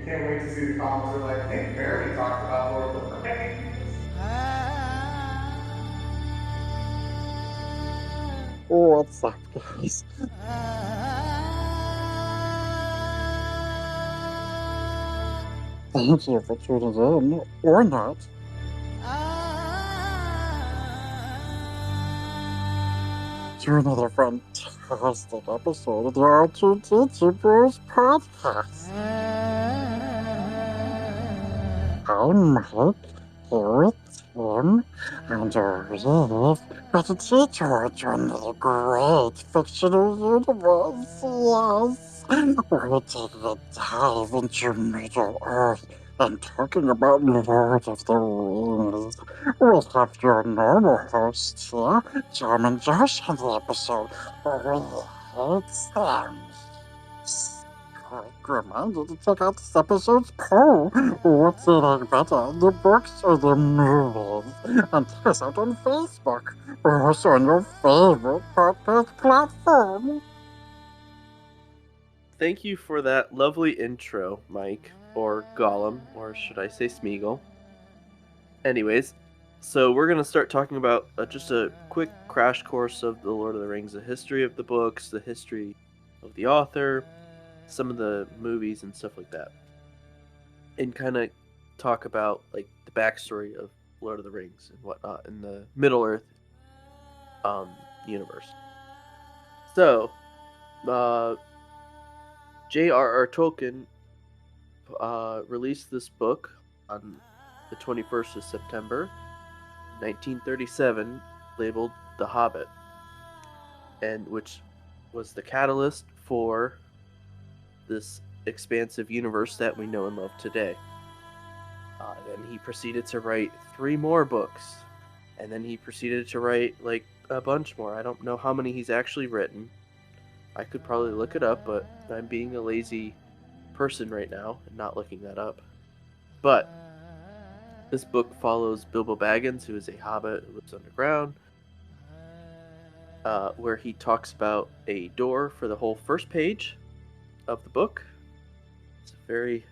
can't wait to see the comments are like, Nick barely talked about Lord of the Rings. What's up, guys? Thank you for tuning in, or not, to another fantastic episode of the R2D2 Bros podcast. I'm Mike, here with Tim, and we've got a detour to another great fictional universe, yes! We're taking a dive into Middle Earth and talking about Lord of the Rings. We have your normal hosts here, Jam and Josh, on the episode. We hate slams. Quick reminder to check out this episode's poll. What's you like better, the books or the movies? And check us out on Facebook. We're also on your favorite podcast platform. Thank you for that lovely intro, Mike, or Gollum, or should I say Smeagol. Anyways, so we're going to start talking about just a quick crash course of The Lord of the Rings, the history of the books, the history of the author, some of the movies and stuff like that. And kind of talk about like the backstory of Lord of the Rings and whatnot in the Middle-earth universe. So, J.R.R. Tolkien released this book on the 21st of September, 1937, labeled The Hobbit, and which was the catalyst for this expansive universe that we know and love today. Then he proceeded to write 3 more books, and then he proceeded to write like a bunch more. I don't know how many he's actually written. I could probably look it up, but I'm being a lazy person right now and not looking that up. But this book follows Bilbo Baggins, who is a hobbit who lives underground, where he talks about a door for the whole first page of the book. It's a very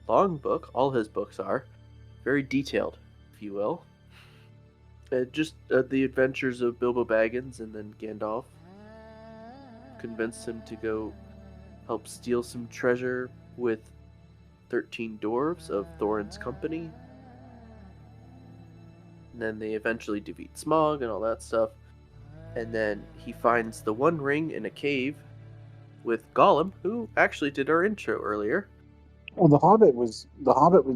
long book. All his books are very detailed, if you will. Just the adventures of Bilbo Baggins, and then Gandalf convinced him to go help steal some treasure with 13 dwarves of Thorin's company. And then they eventually defeat Smaug and all that stuff. And then he finds the One Ring in a cave with Gollum, who actually did our intro earlier. Well, The Hobbit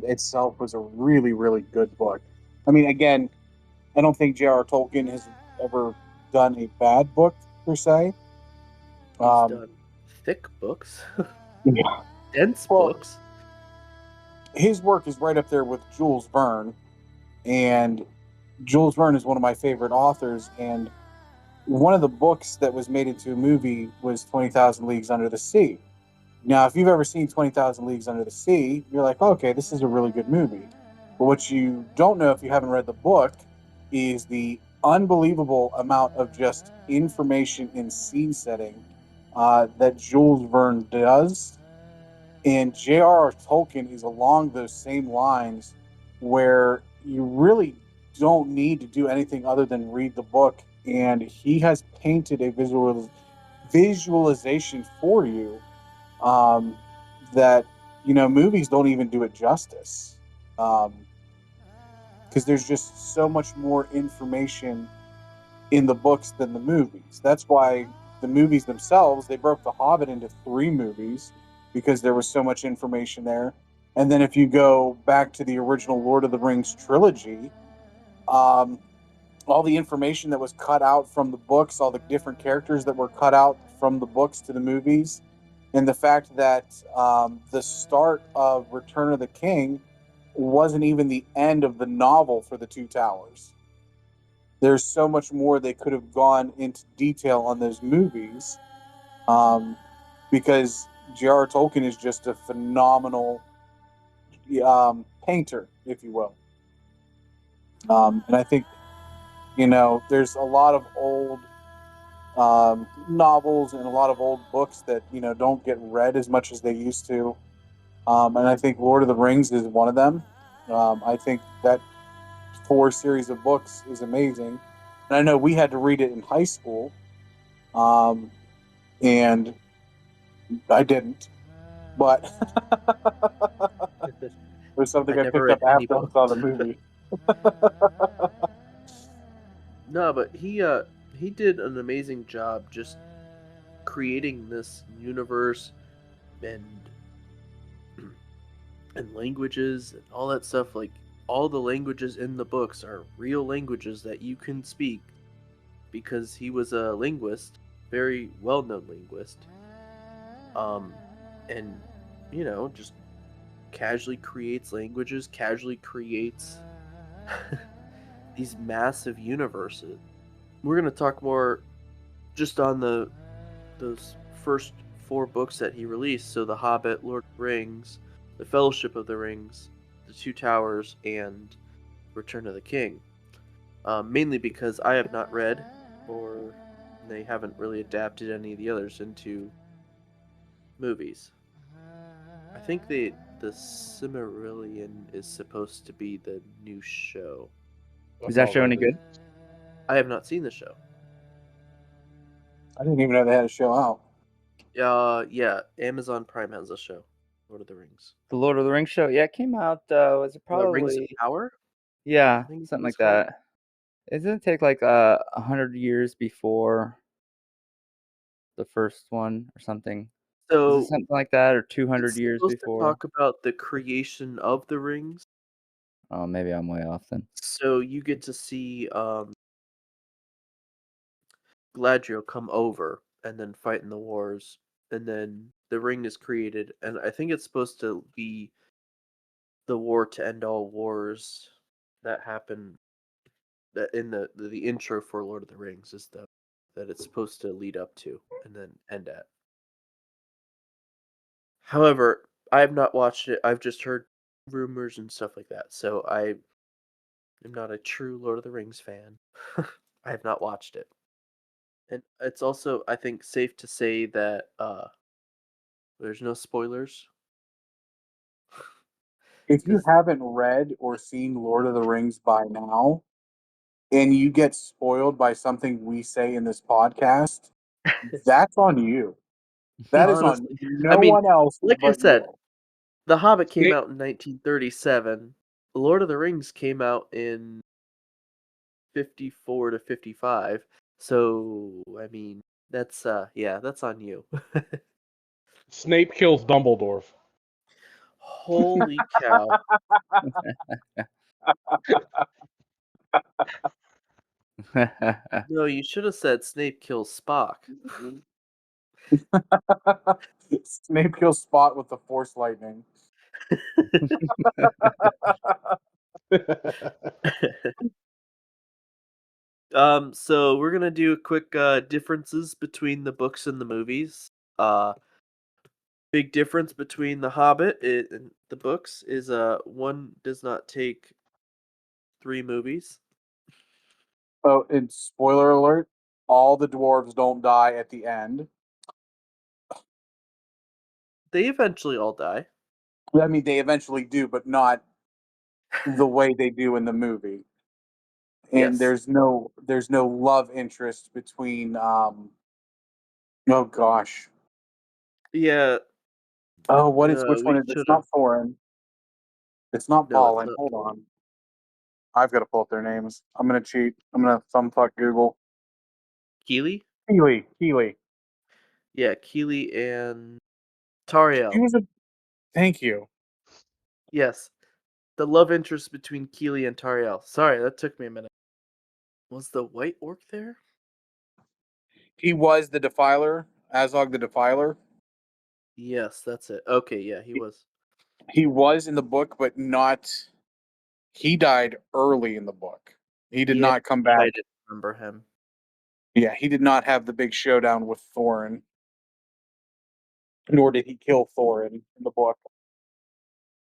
itself was a really, really good book. I mean, again, I don't think J.R.R. Tolkien has ever done a bad book, per se. He's done thick books. Yeah. Dense books. His work is right up there with Jules Verne, and Jules Verne is one of my favorite authors, and one of the books that was made into a movie was 20,000 Leagues Under the Sea. Now, if you've ever seen 20,000 Leagues Under the Sea, you're like, okay, this is a really good movie. But what you don't know if you haven't read the book is the unbelievable amount of just information and scene setting that Jules Verne does. And J.R.R. Tolkien is along those same lines, where you really don't need to do anything other than read the book, and he has painted a visualization for you that, you know, movies don't even do it justice, because there's just so much more information in the books than the movies. That's why the movies themselves, they broke The Hobbit into 3 movies, because there was so much information there. And then if you go back to the original Lord of the Rings trilogy, all the information that was cut out from the books, all the different characters that were cut out from the books to the movies, and the fact that the start of Return of the King wasn't even the end of the novel for the Two Towers. There's so much more they could have gone into detail on those movies, because J.R.R. Tolkien is just a phenomenal painter, if you will. And I think, you know, there's a lot of old novels and a lot of old books that, you know, don't get read as much as they used to. And I think Lord of the Rings is one of them. I think that 4 series of books is amazing. And I know we had to read it in high school, and I didn't, but it was I something I never picked read up any after I book. saw the movie. No, but he did an amazing job just creating this universe and and languages and all that stuff. Like all the languages in the books are real languages that you can speak because he was a linguist, very well-known linguist. And just casually creates languages, casually creates these massive universes. We're gonna talk more just on those first 4 books that he released. So, The Hobbit, Lord of the Rings, The Fellowship of the Rings, The Two Towers, and Return of the King. Mainly because I have not read, or they haven't really adapted any of the others into movies. I think the Silmarillion is supposed to be the new show. That's Is that all show that any is. good? I have not seen the show. I didn't even know they had a show out. Yeah, Amazon Prime has a show, Lord of the Rings. The Lord of the Rings show? Yeah, it came out, was it Rings of probably, Power? yeah, I think something it's like called. that. Isn't it take like 100 years before the first one or something? Is So it something like that, or 200 it's years supposed to before? talk about the creation of the rings. Oh, maybe I'm way off then. So you get to see Galadriel come over and then fight in the wars, and then the ring is created, and I think it's supposed to be the war to end all wars that happen. That in the intro for Lord of the Rings is that it's supposed to lead up to and then end at. However, I have not watched it. I've just heard rumors and stuff like that. So I am not a true Lord of the Rings fan. I have not watched it. And it's also, I think, safe to say that there's no spoilers. If you 'Cause haven't read or seen Lord of the Rings by now, and you get spoiled by something we say in this podcast, that's on you. That is on honestly, I no mean, one else like I but said, you. The Hobbit came Snape, out in 1937. Lord of the Rings came out in 54 to 55. So, I mean, that's that's on you. Snape kills Dumbledore. Holy cow. No, you should have said Snape kills Spock. Snape kills Spot with the Force lightning. So we're gonna do quick differences between the books and the movies. Big difference between The Hobbit and the books is one does not take 3 movies. Oh, and spoiler alert, all the dwarves don't die at the end. They eventually all die. I mean, they eventually do, but not the way they do in the movie. And Yes. there's no love interest between oh gosh. Yeah. What is which We one is it's should have. not Thorin. It's not No, it's Balin. not. Hold on. I've got to pull up their names. I'm gonna cheat. I'm gonna thumbfuck Google. Keely? Keely. Yeah, Keely and She Tariel. was a thank you. Yes. The love interest between Keely and Tariel. Sorry, that took me a minute. Was the White Orc there? He was the Defiler, Azog the Defiler. Yes, that's it. Okay, yeah, he was. He was in the book, but not. He died early in the book. He did Yeah, not come I back. didn't remember him. Yeah, he did not have the big showdown with Thorin, nor did he kill Thorin in the book.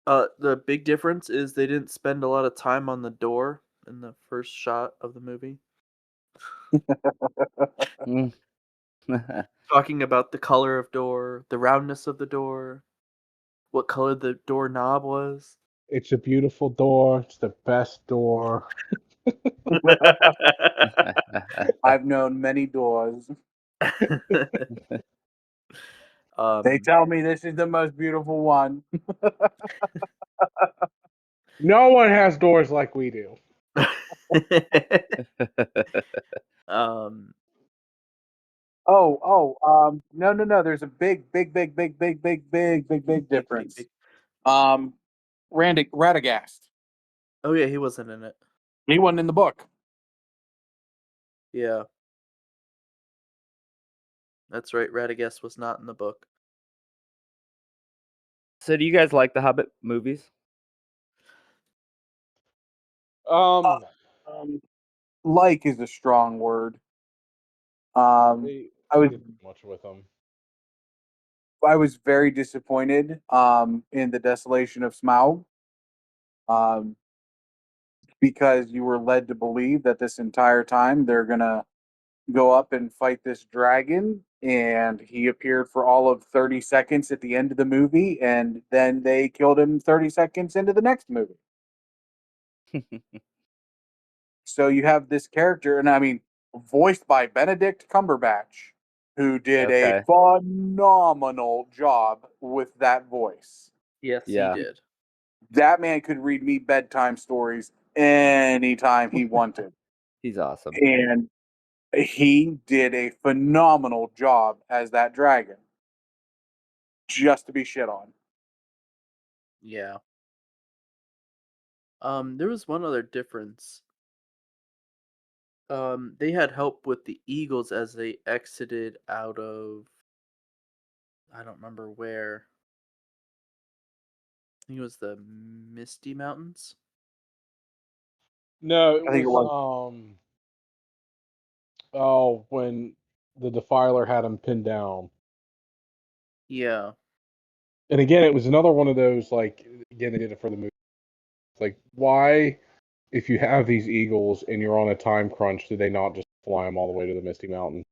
The big difference is they didn't spend a lot of time on the door in the first shot of the movie. Talking about the color of door, the roundness of the door. what color the doorknob was. It's a beautiful door. It's the best door. I've known many doors. They um, tell me this is the most beautiful one. No one has doors like we do. um, No. There's a big difference. big. Radagast. Oh yeah, he wasn't in it. He wasn't in the book. Yeah, that's right. Radagast was not in the book. So, do you guys like the Hobbit movies? Um, Like is a strong word. I was didn't do much with them. I was very disappointed in the Desolation of Smaug. Because you were led to believe that this entire time they're gonna go up and fight this dragon, and he appeared for all of 30 seconds at the end of the movie, and then they killed him 30 seconds into the next movie. So you have this character, and I mean, voiced by Benedict Cumberbatch, who did a Okay. phenomenal job with that voice. Yes, Yeah. he did. That man could read me bedtime stories anytime he wanted. He's awesome. And he did a phenomenal job as that dragon. Just to be shit on. Yeah. There was one other difference. They had help with the Eagles as they exited out of, I don't remember where. I think it was the Misty Mountains. No, it I think it was was. when the Defiler had him pinned down. Yeah. And again, it was another one of those, like, again, they did it for the movie. Like, why, if you have these eagles and you're on a time crunch, did they not just fly them all the way to the Misty Mountain?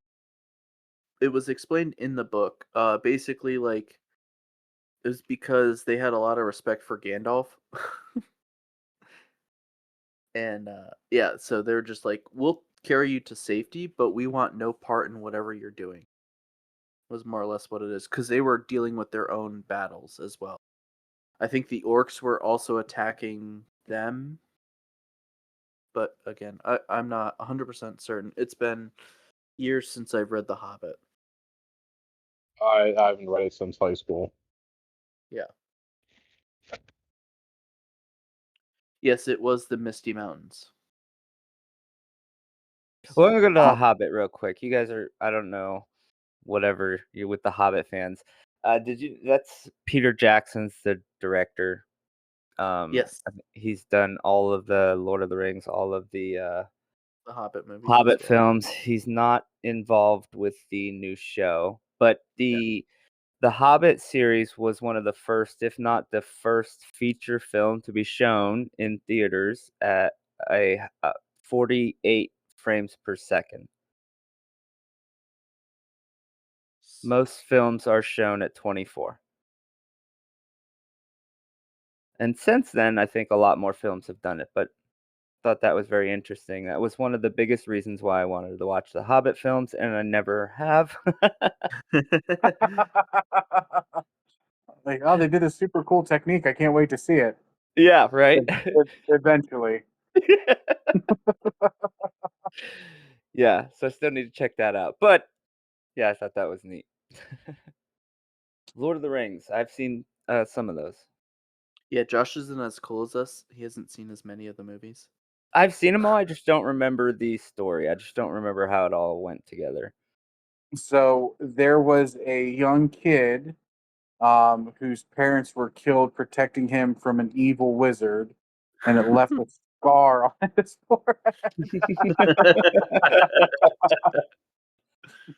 It was explained in the book. Basically, like, it was because they had a lot of respect for Gandalf. And yeah, so they're just like, we'll carry you to safety, but we want no part in whatever you're doing. Was more or less what it is, because they were dealing with their own battles as well. I think the orcs were also attacking them, but again, I'm not 100% certain. It's been years since I've read The Hobbit. I haven't read it since high school. Yeah. Yes, it was the Misty Mountains. Well, I'm gonna go to the Um, Hobbit real quick. You guys are, I don't know, whatever you're with the Hobbit fans. Did you? That's Peter Jackson's the director. Yes, He's done all of the Lord of the Rings, all of the the Hobbit movies Hobbit as well. films. He's not involved with the new show, but the Hobbit series was one of the first, if not the first, feature film to be shown in theaters at a 48 frames per second. Most films are shown at 24. And since then, I think a lot more films have done it, but thought that was very interesting. That was one of the biggest reasons why I wanted to watch the Hobbit films, and I never have. like, oh, they did a super cool technique. I can't wait to see it. Yeah, right? Eventually. Yeah, so I still need to check that out. But yeah, I thought that was neat. Lord of the Rings. I've seen some of those. Yeah, Josh isn't as cool as us. He hasn't seen as many of the movies. I've seen them all. I just don't remember the story. I just don't remember how it all went together. So there was a young kid whose parents were killed protecting him from an evil wizard, and it left a scar on his forehead.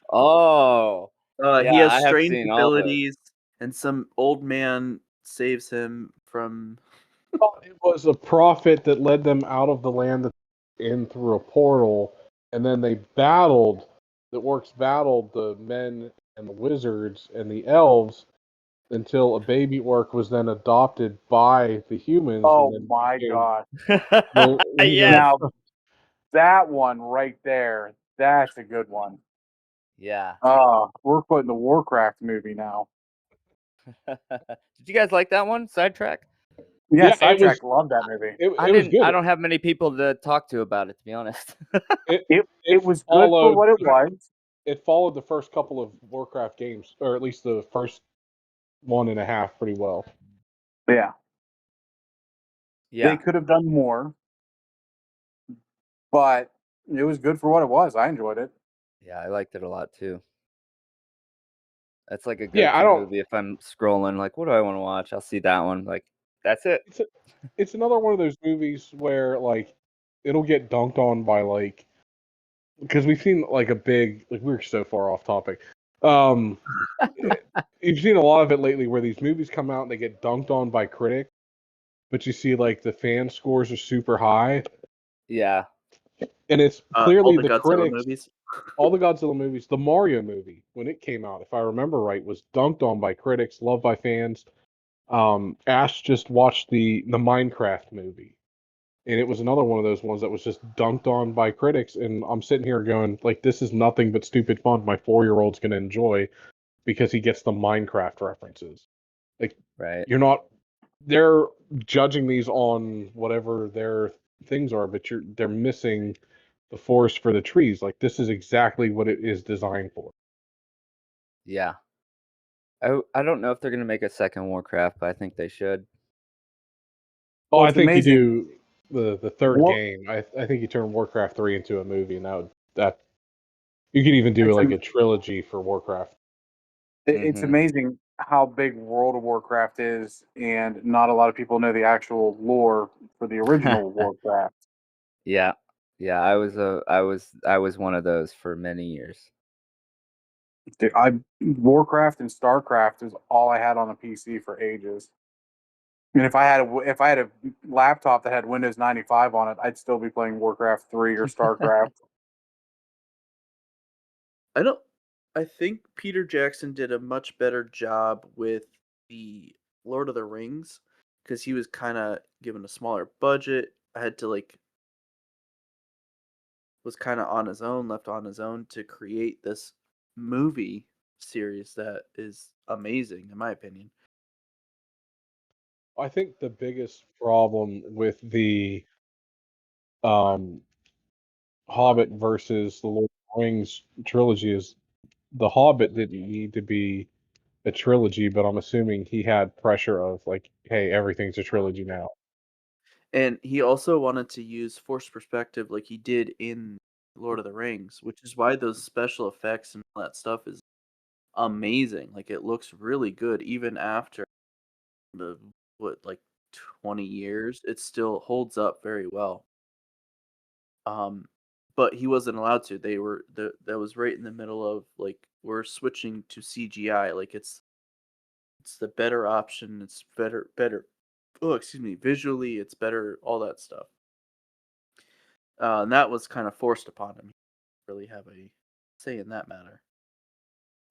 Oh, He yeah, has I have strange seen all those. abilities, and some old man saves him from. Well, it was a prophet that led them out of the land that in through a portal, and then they battled. The orcs battled the men and the wizards and the elves, until a baby orc was then adopted by the humans, Oh and then my became god! the leader. Yes. Now that one right there, that's a good one. Yeah. We're putting the Warcraft movie now. Did you guys like that one? Sidetrack? Yeah, Yeah, it was Sidetrack loved that movie. it was good. I don't have many people to talk to about it, to be honest. It It was good for followed what it was. it followed the first couple of Warcraft games, or at least the first 1.5, pretty well. Yeah, Yeah. they could have done more, but it was good for what it was. I enjoyed it. Yeah, I liked it a lot too. That's like a Yeah, I go-to don't. movie if I'm scrolling, like, what do I want to watch? I'll see that one. Like, that's it. It's another one of those movies where like it'll get dunked on by like, because we've seen like a big, like, we're so far off topic. You've seen a lot of it lately where these movies come out and they get dunked on by critics, but you see like the fan scores are super high, Yeah. and it's All clearly the the Godzilla critics. movies. All the Godzilla movies, the Mario movie when it came out, if I remember right, was dunked on by critics, loved by fans. Ash just watched the Minecraft movie, and it was another one of those ones that was just dunked on by critics, and I'm sitting here going like, this is nothing but stupid fun my 4-year-old's gonna enjoy because he gets the Minecraft references. Like, Right. you're not, they're judging these on whatever their things are, but they're missing the forest for the trees. Like, this is exactly what it is designed for. Yeah. I don't know if they're gonna make a second Warcraft, but I think they should. Oh, Well, I it's think you amazing. do the third War, game. I think you turn Warcraft 3 into a movie, and that you could even do it's, like a trilogy for Warcraft. it's Mm-hmm. amazing how big World of Warcraft is, and not a lot of people know the actual lore for the original Warcraft. Yeah. Yeah, I was one of those for many years. Dude, Warcraft and Starcraft is all I had on a PC for ages. And if I had a laptop that had Windows 95 on it, I'd still be playing Warcraft 3 or Starcraft. I think Peter Jackson did a much better job with the Lord of the Rings because he was kind of given a smaller budget. I had to was kind of on his own, left on his own to create this movie series that is amazing in my opinion. I think the biggest problem with the um, Hobbit versus the Lord of the Rings trilogy is the Hobbit didn't need to be a trilogy, but I'm assuming he had pressure of like, hey, everything's a trilogy now. And he also wanted to use forced perspective like he did in Lord of the Rings, which is why those special effects and all that stuff is amazing. Like it looks really good even after the what like 20 years. It still holds up very well. Um but he wasn't allowed to. That was right in the middle of like we're switching to CGI. Like it's the better option. It's better. Oh, excuse me. Visually, it's better. All that stuff. And that was kind of forced upon him. He didn't really have a say in that matter.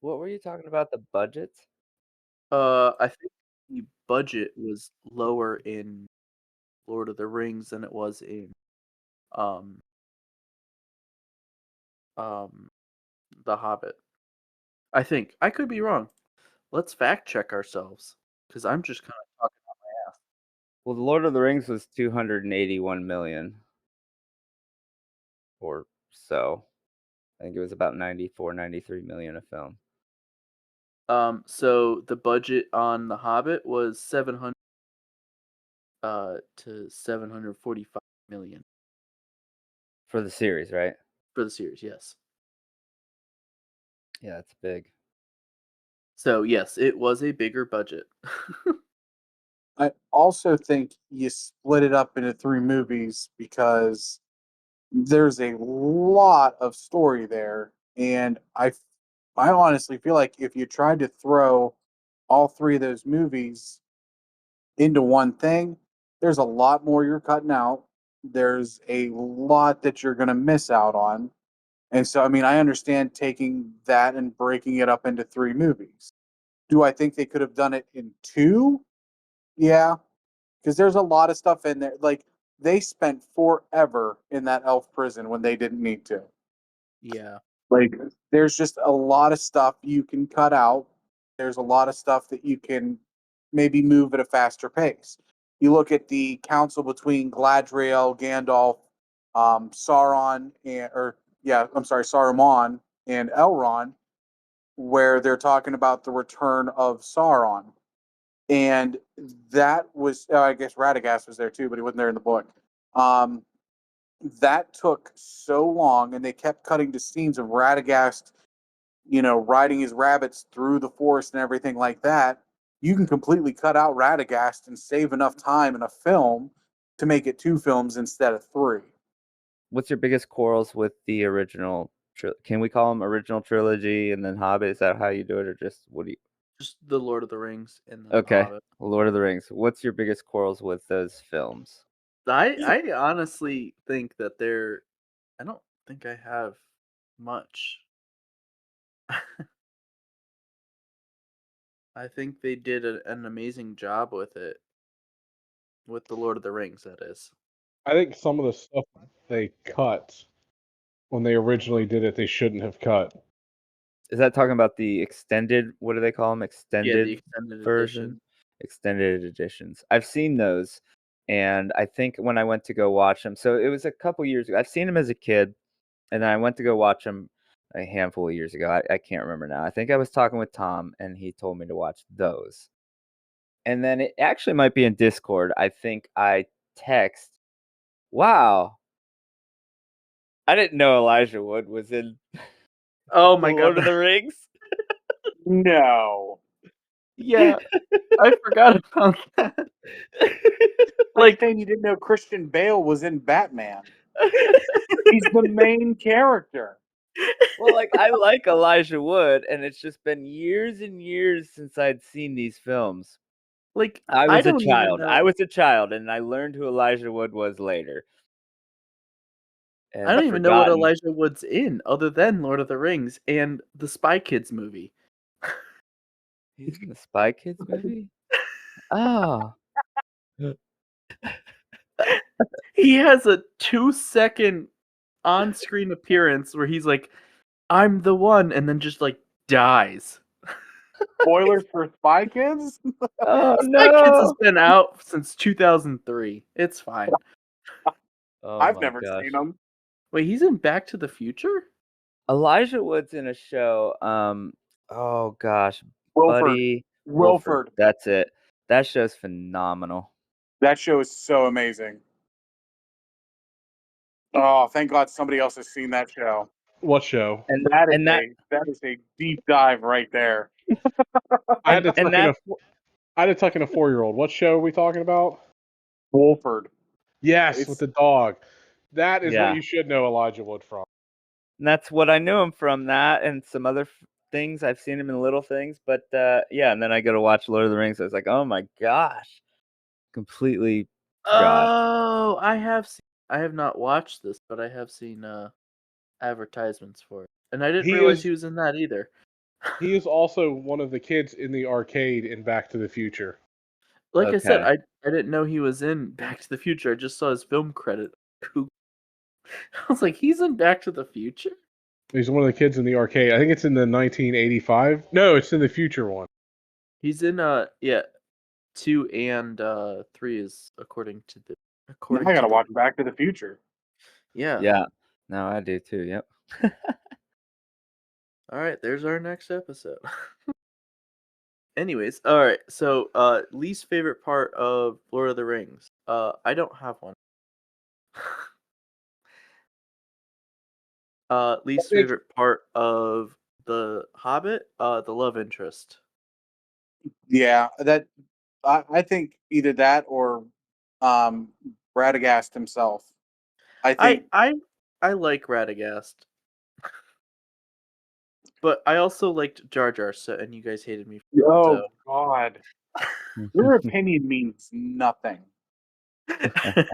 What were you talking about? The budget? I think the budget was lower in Lord of the Rings than it was in um um The Hobbit. I think I could be wrong. Let's fact check ourselves because I'm just kind of talking out my ass. Well, The Lord of the Rings was 281 million or so. I think it was about 94, 93 million a film. So the budget on The Hobbit was 700 to 745 million For the series, right? for the series. Yes. Yeah, that's big. So yes, it was a bigger budget. I also think you split it up into 3 movies because there's a lot of story there, and I honestly feel like if you tried to throw all 3 of those movies into one thing, there's a lot more you're cutting out. There's a lot that you're going to miss out on. And so, I mean, I understand taking that and breaking it up into 3 movies. Do I think they could have done it in 2? Yeah, because there's a lot of stuff in there. Like, they spent forever in that elf prison when they didn't need to. Yeah. Like, there's just a lot of stuff you can cut out. There's a lot of stuff that you can maybe move at a faster pace. You look at the council between Galadriel, Gandalf, Sauron, Saruman and Elrond, where they're talking about the return of Sauron. And that was, I guess Radagast was there too, but he wasn't there in the book. That took so long, and they kept cutting to scenes of Radagast, riding his rabbits through the forest and everything like that. You can completely cut out Radagast and save enough time in a film to make it 2 films instead of 3. What's your biggest quarrels with the original? Can we call them original trilogy and then Hobbit? Is that how you do it, or just what do you? Just the Lord of the Rings and then Okay, Hobbit. Lord of the Rings. What's your biggest quarrels with those films? I honestly think that I don't think I have much. I think they did an amazing job with it. With the Lord of the Rings, that is. I think some of the stuff they cut when they originally did it, they shouldn't have cut. Is that talking about the extended? What do they call them? Yeah, Extended the extended version, edition. extended editions. I've seen those, and I think when I went to go watch them, so it was a couple years ago. I've seen them as a kid, and then I went to go watch them a handful of years ago. I can't remember now. I think I was talking with Tom, and he told me to watch those. And then it actually might be in Discord. I think I text, "Wow, I didn't know Elijah Wood was in Oh The my Lord god. of the Rings." No. Yeah, I forgot about that. Like Like, saying you didn't know Christian Bale was in Batman. He's the main character. Well, like, I like Elijah Wood, and it's just been years and years since I'd seen these films. I I was a don't even child. I know. was a child, and I learned who Elijah Wood was later. I And don't even know what forgotten. Elijah Wood's in other than Lord of the Rings and the Spy Kids movie. He's in the Spy Kids movie? Oh. He has a 2-second on-screen appearance where he's like, "I'm the one," and then just, like, dies. Spoilers for Spy Kids? Oh, Spy Kids has no! been out since 2003. It's fine. Oh I've my never gosh. seen them. Wait, he's in Back to the Future? Elijah Wood's in a show, oh gosh, Wilford. Buddy Wilford, Wilford. that's it. That show's phenomenal. That show is so amazing. Oh, thank God somebody else has seen that show. What show? And That and that is a deep dive right there. I had to and tuck in that I had to tuck in a 4-year-old. What show are we talking about? Wolford. Yes, with It's the dog. That is what yeah. you should know Elijah Wood from. And that's what I knew him from, that and some other things. I've seen him in little things, but yeah, and then I go to watch Lord of the Rings. I was like, "Oh my gosh." Completely forgot. Oh, I have not watched this, but I have seen, advertisements for it. And I didn't He realize is he was in that either. he is also one of the kids in the arcade in Back to the Future. Like I said, Okay. I didn't know he was in Back to the Future. I just saw his film credit. I was like, "He's in Back to the Future?" He's one of the kids in the arcade. I think it's in the 1985. No, it's in the future one. He's in, yeah, 2 and, 3 is according to I gotta the watch Back to the Future. Yeah. Yeah. No, I do too. Yep. Alright, there's our next episode. Anyways, alright, so, least favorite part of Lord of the Rings. I don't have one. Least think- favorite part of The Hobbit, the love interest. Yeah, I think either that or Radagast himself. I think I like Radagast. But I also liked Jar Jar, and you guys hated me for oh God. Your it, opinion means nothing. so.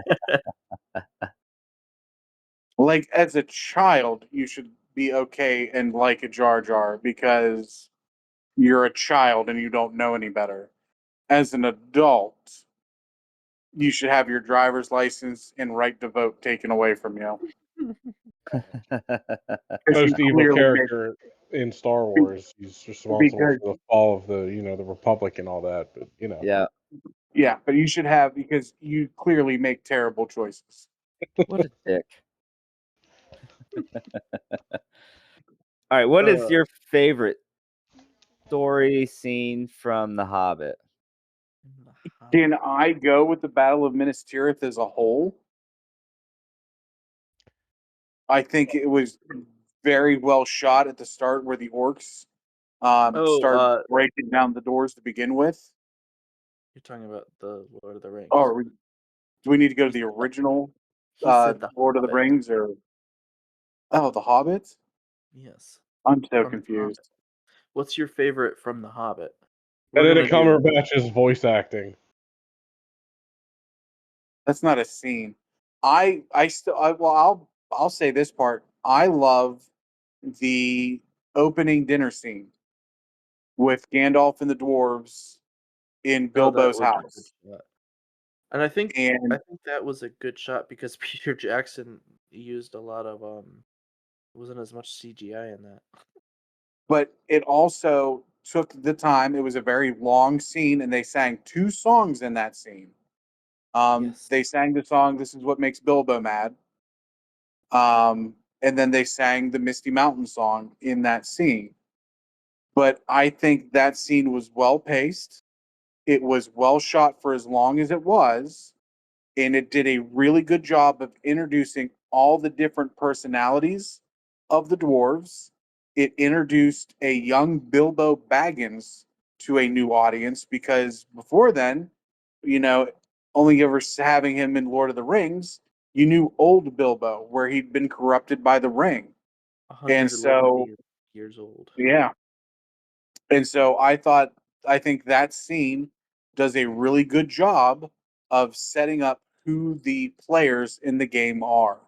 Like, as a child, you should be okay and like a Jar Jar because you're a child and you don't know any better. As an adult, you should have your driver's license and right to vote taken away from you. Because you Most evil clearly character in Star Wars. He's responsible because for the fall of the the Republic and all that. But Yeah. but you should have because you clearly make terrible choices. What a dick. All right, what is your favorite story scene from The Hobbit? Can I go with the Battle of Minas Tirith as a whole? I think it was very well shot at the start where the orcs start breaking down the doors to begin with. You're talking about the Lord of the Rings. Oh, do we need to go to the original He said the Lord of the Hobbit. Rings or The Hobbit? Yes. I'm so From The confused. Hobbit. What's your favorite from The Hobbit? Benedict Cumberbatch's voice acting. That's not a scene. I'll say this part. I love the opening dinner scene with Gandalf and the dwarves in Bilbo's house. And I think And that was a good shot because Peter Jackson used a lot of wasn't as much CGI in that. but it also took the time. It was a very long scene, and they sang 2 songs in that scene. Yes. They sang the song "This Is What Makes Bilbo Mad," and then they sang the Misty Mountain song in that scene. But I think that scene was well paced. It was well shot for as long as it was, and it did a really good job of introducing all the different personalities of the dwarves. It introduced a young Bilbo Baggins to a new audience because before then, you know, only ever having him in Lord of the Rings, you knew old Bilbo where he'd been corrupted by the ring. And 111 so, years old. yeah. And so I think that scene does a really good job of setting up who the players in the game are.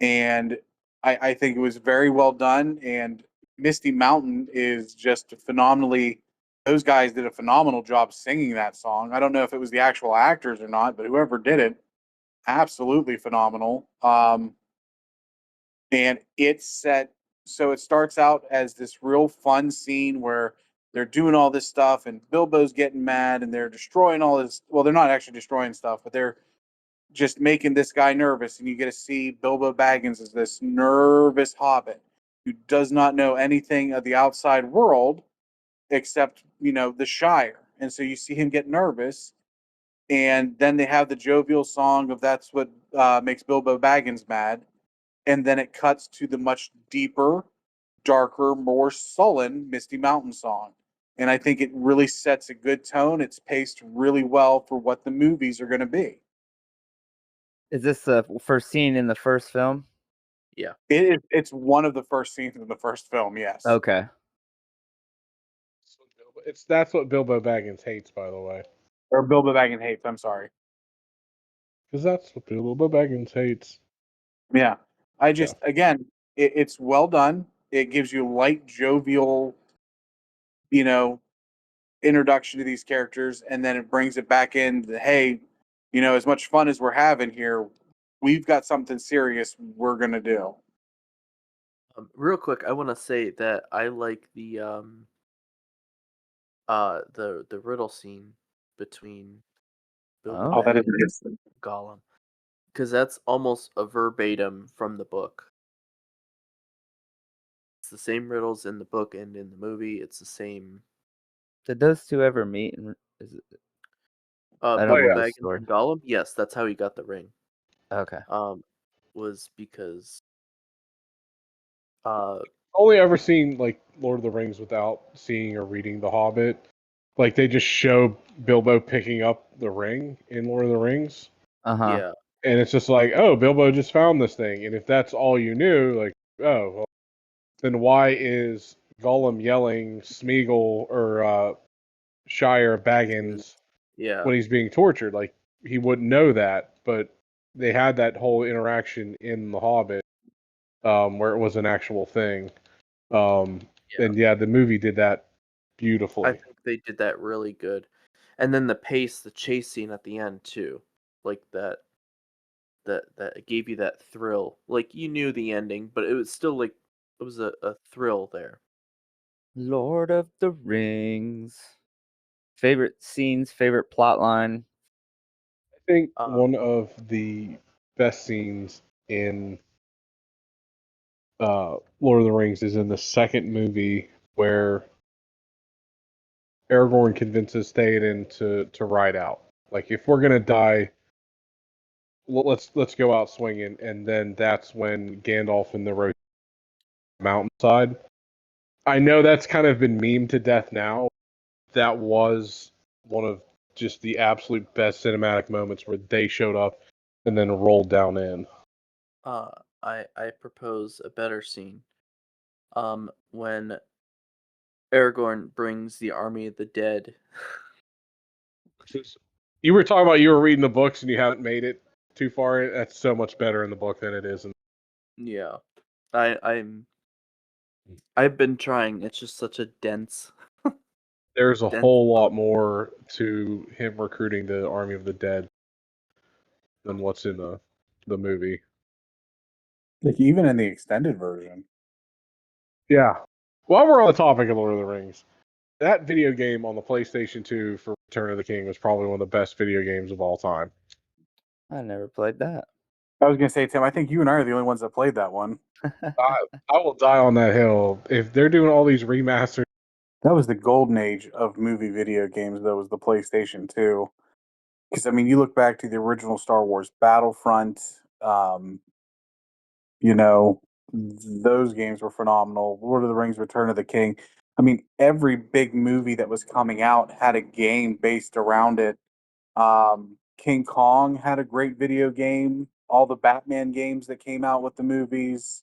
And I think it was very well done. And Misty Mountain is just phenomenally, those guys did a phenomenal job singing that song. I don't know if it was the actual actors or not, but whoever did it, absolutely phenomenal. And it's set, so it starts out as this real fun scene where they're doing all this stuff and Bilbo's getting mad and they're destroying all this. Well, they're not actually destroying stuff, but they're just making this guy nervous. And you get to see Bilbo Baggins as this nervous hobbit who does not know anything of the outside world except, the Shire. And so you see him get nervous. And then they have the jovial song of "That's What Makes Bilbo Baggins Mad." And then it cuts to the much deeper, darker, more sullen Misty Mountain song. And I think it really sets a good tone. It's paced really well for what the movies are going to be. Is this the first scene in the first film? Yeah. It's one of the first scenes in the first film, yes. Okay. That's what Bilbo Baggins hates, by the way. Or Bilbo Baggins hates, I'm sorry. Because that's what Bilbo Baggins hates. Yeah. Again, it's well done. It gives you light, jovial, introduction to these characters, and then it brings it back in. Hey, as much fun as we're having here, we've got something serious we're gonna do. Real quick, I want to say that I like the riddle scene between Bilbo Oh, that is Baggins good. and Gollum, because that's almost a verbatim from the book. It's the same riddles in the book and in the movie. It's the same. Did those two ever meet? Is it... I Bilbo don't know the Baggins story. and Gollum. Yes, that's how he got the ring. Okay. Was because Only ever seen like Lord of the Rings without seeing or reading The Hobbit. Like they just show Bilbo picking up the ring in Lord of the Rings. Uh-huh. yeah, And it's just like, oh, Bilbo just found this thing. And if that's all you knew, like, oh, well, then why is Gollum yelling Smeagol or Shire Baggins yeah. when he's being tortured? Like, he wouldn't know that. But they had that whole interaction in The Hobbit where it was an actual thing. And yeah, the movie did that beautifully. I think they did that really good. And then the pace, the chase scene at the end too. Like that gave you that thrill. Like you knew the ending, but it was still like it was a thrill there. Lord of the Rings. Favorite scenes, favorite plot line. I think Um, one of the best scenes in Lord of the Rings is in the second movie where Aragorn convinces Theoden to ride out. Like, if we're gonna die, let's go out swinging, and then that's when Gandalf and the Road mountainside. I know that's kind of been memed to death now. That was one of just the absolute best cinematic moments where they showed up and then rolled down in. uh, I propose a better scene. When Aragorn brings the army of the dead. You were talking about you were reading the books and you haven't made it too far. That's so much better in the book than it is in. Yeah, I've been trying. It's just such a dense, There's a dense whole lot book. more to him recruiting the army of the dead than what's in the movie. Like even in the extended version. Yeah. While we're on the topic of Lord of the Rings, that video game on the PlayStation 2 for Return of the King was probably one of the best video games of all time. I never played that. I was gonna say, Tim, I think you and I are the only ones that played that one. I will die on that hill. If they're doing all these remasters, That was the golden age of movie video games. That was the PlayStation 2. Because I mean, you look back to the original Star Wars Battlefront. Um, you know, those games were phenomenal. Lord of the Rings: Return of the King. I mean, every big movie that was coming out had a game based around it. King Kong had a great video game. All the Batman games that came out with the movies.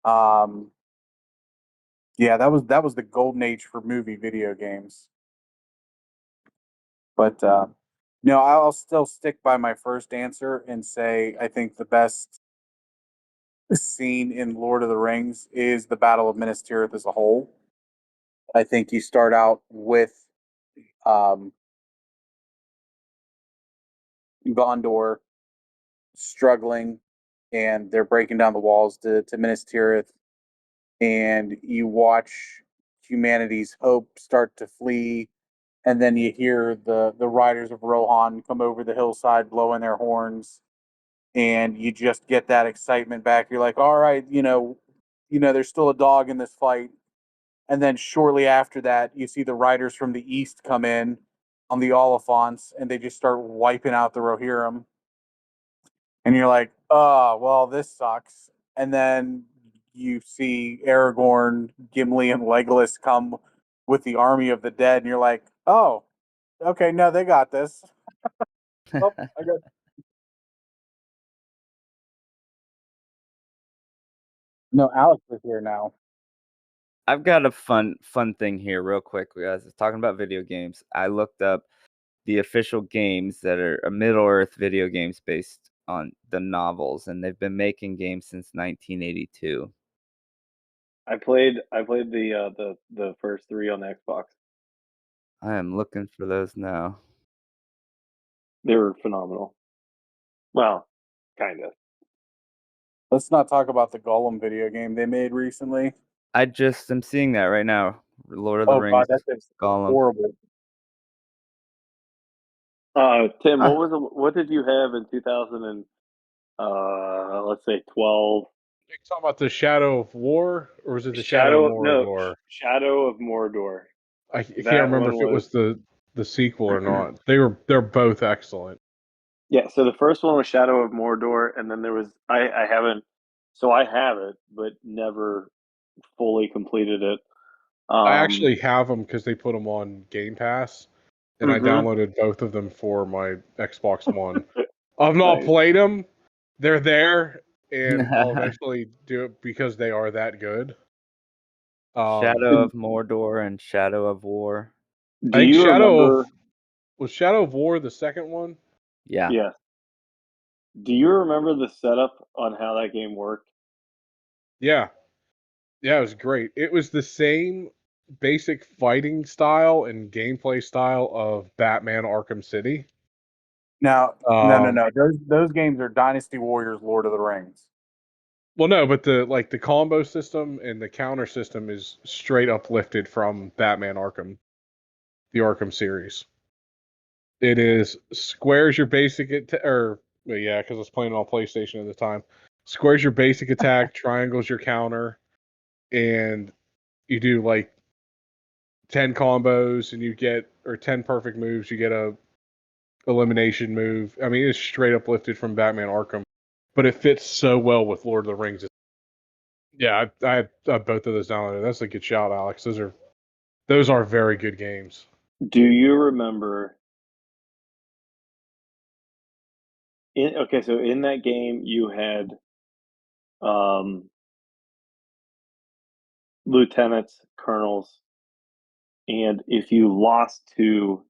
Um, yeah, that was the golden age for movie video games. But no, I'll still stick by my first answer and say I think the best scene in Lord of the Rings is the Battle of Minas Tirith as a whole. I think you start out with um, Gondor struggling, and they're breaking down the walls to Minas Tirith, and you watch humanity's hope start to flee, and then you hear the riders of Rohan come over the hillside blowing their horns, and you just get that excitement back. You're like, all right, there's still a dog in this fight. And then shortly after that, you see the riders from the east come in on the Oliphants, and they just start wiping out the Rohirrim. And you're like, oh, well, this sucks. And then you see Aragorn, Gimli, and Legolas come with the army of the dead, and you're like, oh, okay, no, they got this. Oh, I got. No, Alex is here now. I've got a fun thing here real quick, guys. Talking about video games. I looked up the official games that are Middle Earth video games based on the novels, and they've been making games since 1982. I played the first three on the Xbox. I am looking for those now. They were phenomenal. Well, kind of. Let's not talk about the Gollum video game they made recently. I just am seeing that right now. Lord of the Oh God, Rings, that thing's Gollum. horrible. Tim, Ah, what did you have in 2000 and let's say 12? you talking about the Shadow of War, or was it the Shadow of Shadow no Mordor? Shadow of Mordor. I can't That remember one if it was was the sequel or not. They're both excellent. yeah. So the first one was Shadow of Mordor, and then there was I haven't so I have it, but never fully completed it. I Um, actually have them because they put them on Game Pass, and I hmm downloaded both of them for my Xbox One. I've not Nice. played them. They're there, and I'll eventually do it because they are that good. Shadow of Mordor and Shadow of War. Do I think you remember? Shadow of War the second one? Yeah. Yes. Do you remember the setup on how that game worked? Yeah, yeah, it was great. It was the same basic fighting style and gameplay style of Batman Arkham City. Now, no. Those games are Dynasty Warriors, Lord of the Rings. Well, no, but the combo system and the counter system is straight up lifted from Batman Arkham, the Arkham series. It is squares your basic because I was playing on PlayStation at the time. Squares your basic attack, triangles your counter, and you do like 10 combos, and you get, or 10 perfect moves. You get a elimination move. I mean, it's straight up lifted from Batman Arkham, but it fits so well with Lord of the Rings. Yeah, I have both of those downloaded. That's a good shout, Alex. Those are very good games. Do you remember? So in that game you had lieutenants, colonels, and if you lost to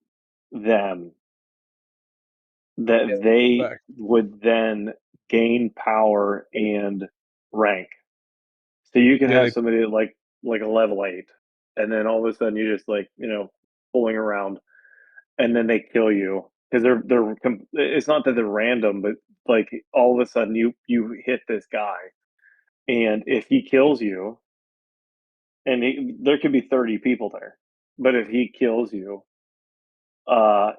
them, that they Back. would then gain power and rank. So you could Yeah, have somebody like a level 8, and then all of a sudden you just pulling around, and then they kill you because they're. It's not that they're random, but like all of a sudden you hit this guy, and if he kills you, and there could be 30 people there, but if he kills you,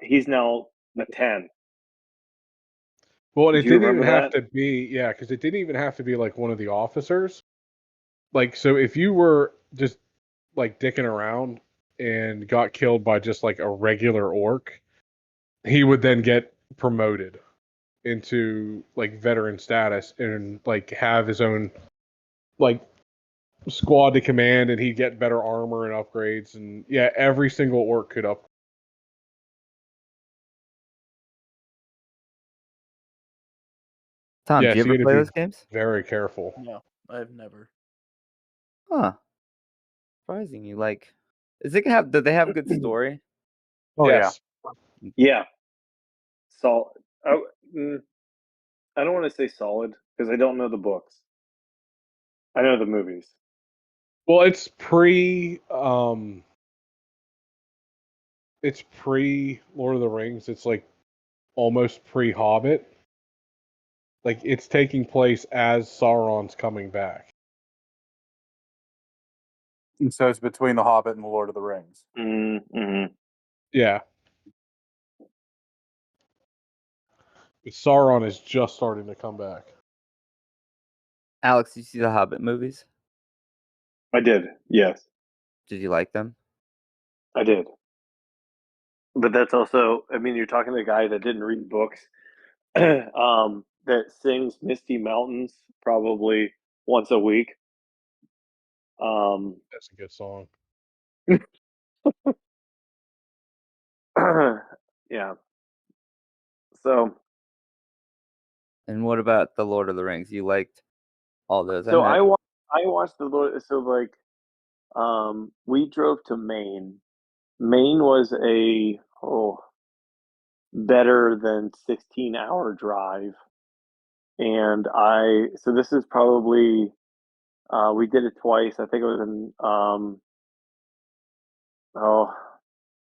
he's now a 10. Well, and it Do you didn't even remember have that? to be, because it didn't even have to be like one of the officers. Like, so if you were just like dicking around and got killed by just like a regular orc, he would then get promoted into like veteran status and like have his own like squad to command, and he'd get better armor and upgrades. And yeah, every single orc could up. Tom, Yeah, do you so you ever had to play be those games? very careful. No, I've never. Huh. Surprising. You like? Do they have good story? Oh Yes. Yeah. I don't want to say solid because I don't know the books. I know the movies. Well, it's pre Lord of the Rings. It's like almost pre Hobbit. Like it's taking place as Sauron's coming back. And so it's between The Hobbit and The Lord of the Rings. Mm-hmm. Yeah. Sauron is just starting to come back. Alex, did you see the Hobbit movies? I did. Yes, Did you like them? I did. But that's also, I mean, you're talking to a guy that didn't read books, that sings Misty Mountains probably once a week. That's a good song. Yeah. So And what about the Lord of the Rings? You liked all those? I watched the Lord. So we drove to Maine. Maine was a better than 16-hour drive, and so this is probably we did it twice. I think it was in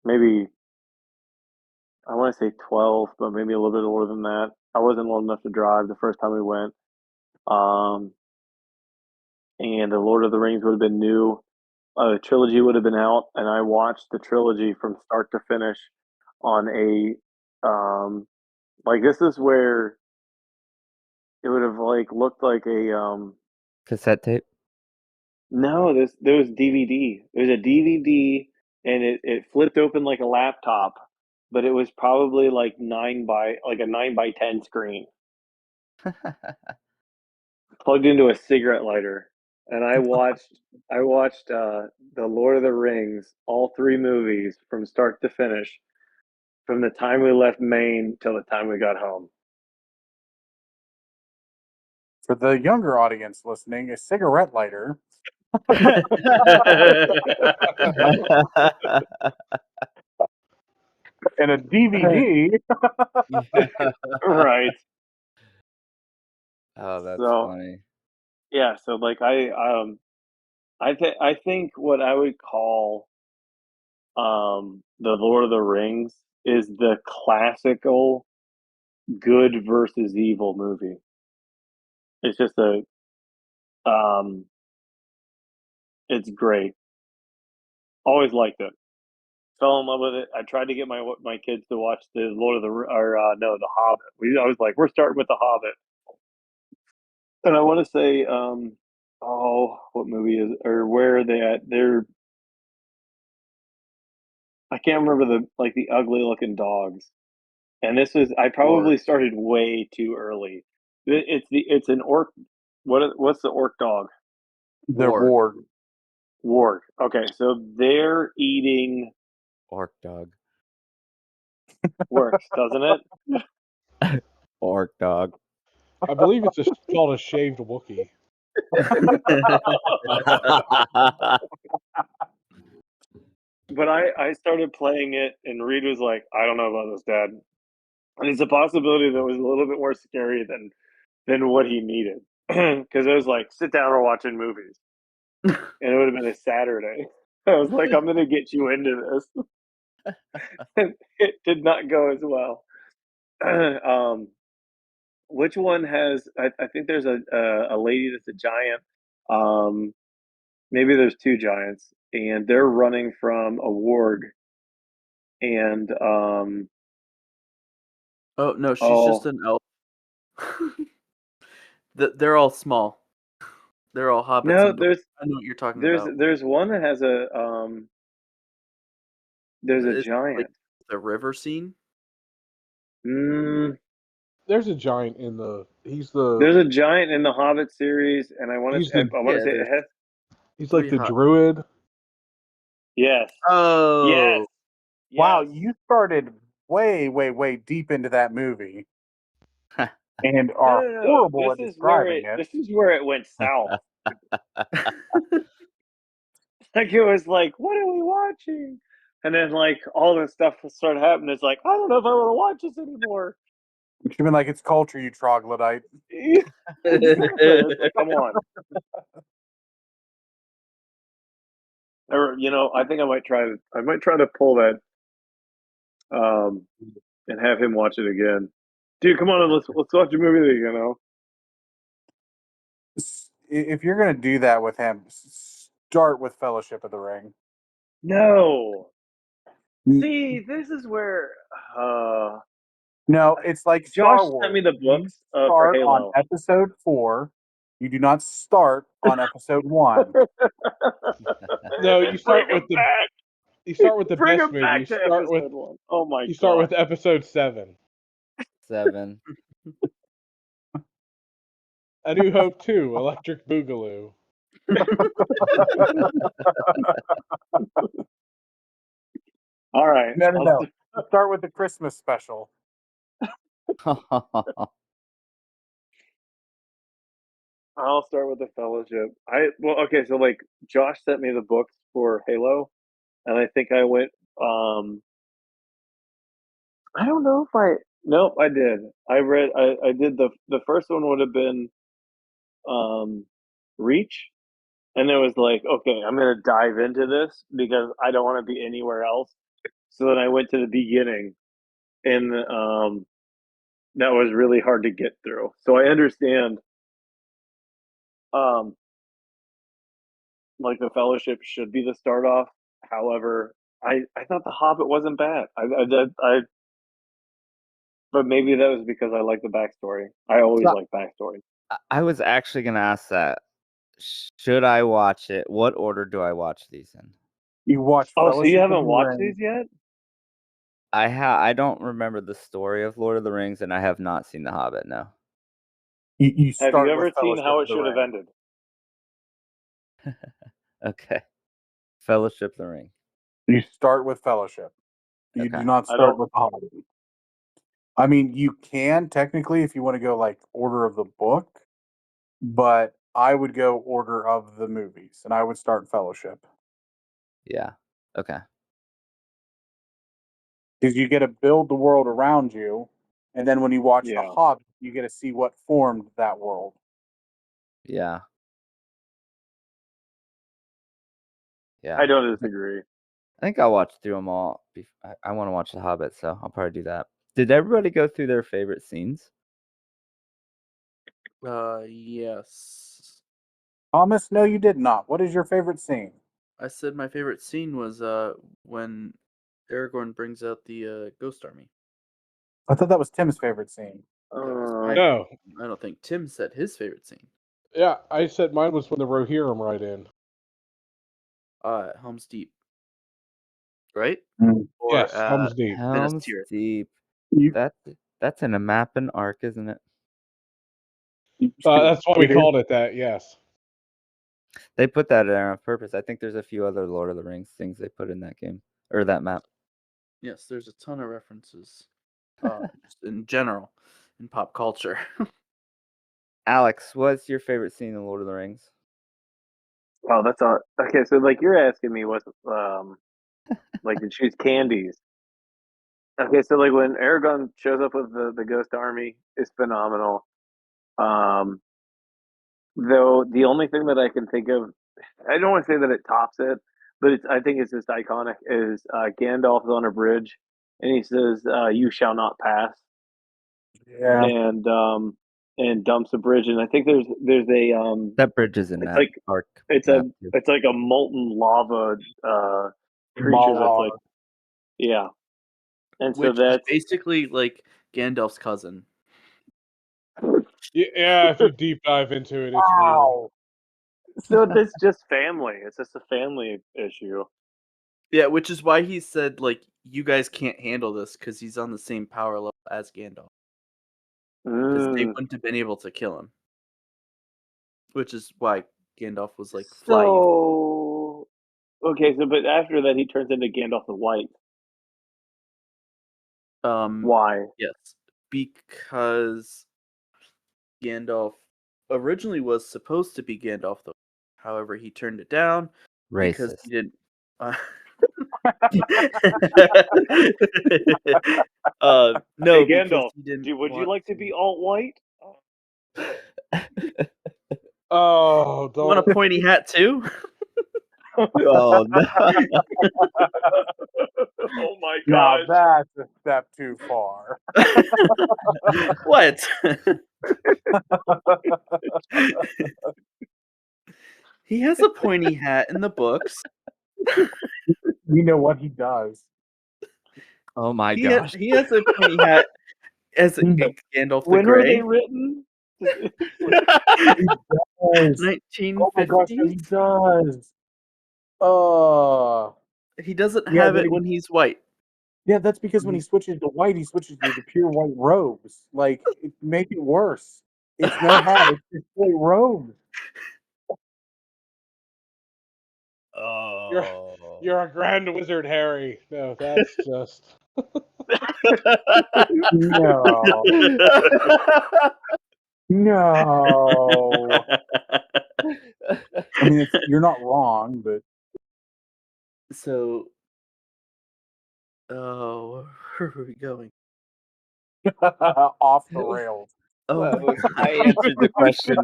maybe I want to say 12, but maybe a little bit older than that. I wasn't old enough to drive the first time we went. And the Lord of the Rings would have been new. The trilogy would have been out, and I watched the trilogy from start to finish on this is where it would have looked like a cassette tape. no, there was DVD. It was a DVD, and it flipped open like a laptop, but it was probably like a 9x10 screen plugged into a cigarette lighter. And I watched the Lord of the Rings, all 3 movies from start to finish, from the time we left Maine till the time we got home. For the younger audience listening, a cigarette lighter. And a DVD. Right. Oh, that's So funny. yeah, so I think what I would call the Lord of the Rings is the classical good versus evil movie. It's just it's great. Always liked it. Fell in love with it. I tried to get my kids to watch the Lord of the the Hobbit. I was like, we're starting with the Hobbit, and I want to say, what movie is or where are they at? I can't remember the ugly looking dogs. And this is I probably started way too early. It's an orc. What's the orc dog? The Warg. warg. Warg. Okay, so they're eating Orc dog. works, doesn't it? Orc dog. I believe it's called a shaved Wookiee. But I started playing it, and Reed was like, "I don't know about this, Dad." And it's a possibility that was a little bit more scary than what he needed, because it was like, "Sit down, we're watching movies," and it would have been a Saturday. I was like, "I'm going to get you into this." And it did not go as well. Which one has? I think there's a lady that's a giant. Um, maybe there's two giants, and they're running from a warg. And Oh no, she's just an elf. They're all small. They're all hobbits. no, And I know what you're talking about. there's one that has there's a It's like giant. the river scene. Mm, There's a giant in the. there's a giant in the Hobbit series, and I want He's to the. I want to say there's it has. He's like three the hot. druid. Yes, Oh, Wow, yes. you started way, way, way deep into that movie and No, are no, no. horrible at describing it. This is where it went south. Like it was like, what are we watching? And then like all this stuff started happening. It's like, I don't know if I want to watch this anymore. You should have been like, it's culture, you troglodyte. Exactly. It's like, come on. Or I think I might try to pull that and have him watch it again. Dude, come on, let's watch a movie that. If you're going to do that with him, start with Fellowship of the Ring. No. See, this is where No, it's like Josh Star Wars. sent me the You books for start on Halo. episode 4. You do not start on episode 1. No, you start with the. back. You start with the Bring best him movie. back You to start with. episode 1. Oh my god. You start with episode 7. 7. A New Hope 2. Electric Boogaloo. All right. No. Start with the Christmas special. I'll start with the Fellowship. Okay, so like Josh sent me the books for Halo, and I think I went. I don't know if I. Nope, I did. I did the first one would have been, Reach, and it was like, okay, I'm gonna dive into this because I don't want to be anywhere else. So then I went to the beginning, and that was really hard to get through. So I understand. Um, like the Fellowship should be the start off. However, I thought the Hobbit wasn't bad. But maybe that was because I like the backstory. I always So- like backstory. I was actually going to ask that. Should I watch it? What order do I watch these in? You watch Oh, so you Fellowship of haven't the watched Ring. these yet? I don't remember the story of Lord of the Rings, and I have not seen The Hobbit. No. You Have start you ever with seen Fellowship how of it the should have Ring. ended? Okay. Fellowship of the Ring. You start with Fellowship. You Okay. do not I start don't. with the Hobbit. I mean, you can technically if you want to go like order of the book, but I would go order of the movies, and I would start Fellowship Yeah. Okay. because you get to build the world around you, and then when you watch The Yeah, Hobbit, you get to see what formed that world. Yeah. Yeah. I don't disagree. I think I'll watch through them all. I want to watch The Hobbit, so I'll probably do that. Did everybody go through their favorite scenes? Yes. Thomas, no, you did not. What is your favorite scene? I said my favorite scene was when Aragorn brings out the ghost army. I thought that was Tim's favorite scene. No. I don't think Tim said his favorite scene. Yeah, I said mine was when the Rohirrim ride in. Helm's Deep. Right? Mm. Or Yes, Helm's Deep. Helm's Minas Tirith. Deep. You- That's in a map and arc, isn't it? That's why we It is. called it that, yes. They put that there on purpose. I think there's a few other Lord of the Rings things they put in that game or that map. Yes, there's a ton of references. Just in general, in pop culture. Alex, what's your favorite scene in Lord of the Rings? Oh, that's all. Okay, so like you're asking me what like to choose candies. Okay, so like when Aragorn shows up with the ghost army is phenomenal. Though the only thing that I can think of, I don't want to say that it tops it, but I think it's just iconic. Is Gandalf is on a bridge and he says, "You shall not pass," Yeah. and dumps a bridge. And I think there's a That bridge is in it's that like arc. it's map, a too. it's like a molten lava creature that's Malar. like, yeah, and so Which is that's basically like Gandalf's cousin. Yeah, if you deep dive into it, it's weird. Wow. so it's just family. It's just a family issue. Yeah, which is why he said, like, you guys can't handle this because he's on the same power level as Gandalf. Because they wouldn't have been able to kill him. Which is why Gandalf was like, fly you. So okay, so but after that he turns into Gandalf the White. Why? Yes. Because Gandalf originally was supposed to be Gandalf the White. However, he turned it down because Racist. he didn't. No, Hey because Gandalf, he didn't. would you want like to be alt white? Oh, You want a don't. pointy hat too? Oh no! Oh my Now gosh. that's a step too far. What? He has a pointy hat in the books. You know what he does. Oh my He gosh! he has a pointy hat as a Gandalf the When were they Grey. written? Yes. Oh my gosh, he 1950s. does. He doesn't Yeah, have but it when he's white. yeah, that's because when he switches to white, he switches to the pure white robes. Like, make it worse. It's no hat, it's just white robes. You're a grand wizard, Harry. No, that's just. No. No. I mean, you're not wrong, but So, where are we going? off the rails. Oh, Well, I answered the question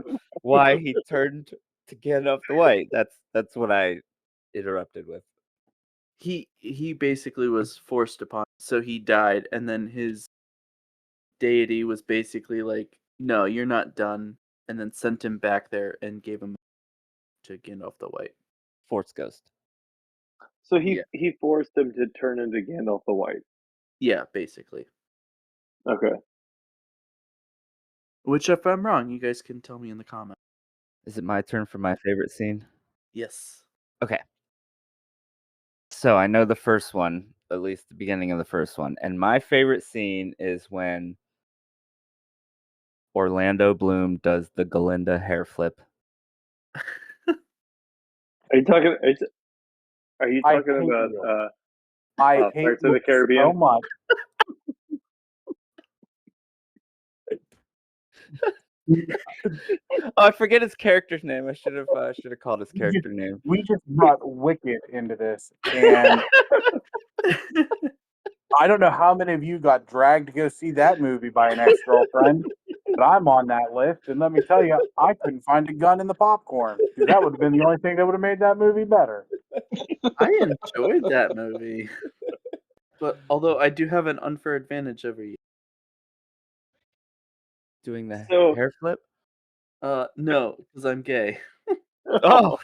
why he turned to Gandalf the White. That's what I interrupted with. he basically was forced upon, so he died, and then his deity was basically like, "No, you're not done," and then sent him back there and gave him to Gandalf the White. Force Ghost. So Yeah. he forced him to turn into Gandalf the White. Yeah, basically. Okay. Which, if I'm wrong, you guys can tell me in the comments. Is it my turn for my favorite scene? Yes. Okay. So I know the first one, at least the beginning of the first one, and my favorite scene is when Orlando Bloom does the Galinda hair flip. Are you talking? Are you I talking hate about you. I hate Pirates of the you Caribbean? so much. Oh, I forget his character's name. I should have called his character name. We just brought Wicked into this, and I don't know how many of you got dragged to go see that movie by an ex-girlfriend, but I'm on that list, and let me tell you, I couldn't find a gun in the popcorn, because that would have been the only thing that would have made that movie better. I enjoyed that movie. But although I do have an unfair advantage over you. Doing the So- hair flip? No, because I'm gay. Oh,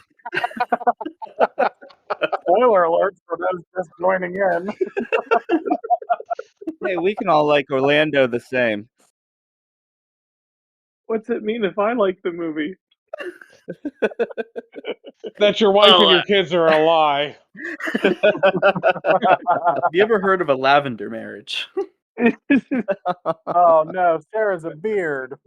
Spoiler alert for those just joining in. hey, we can all like Orlando the same. What's it mean if I like the movie? That your wife Well, and your kids are a lie. Have you ever heard of a lavender marriage? Oh no, Sarah's a beard.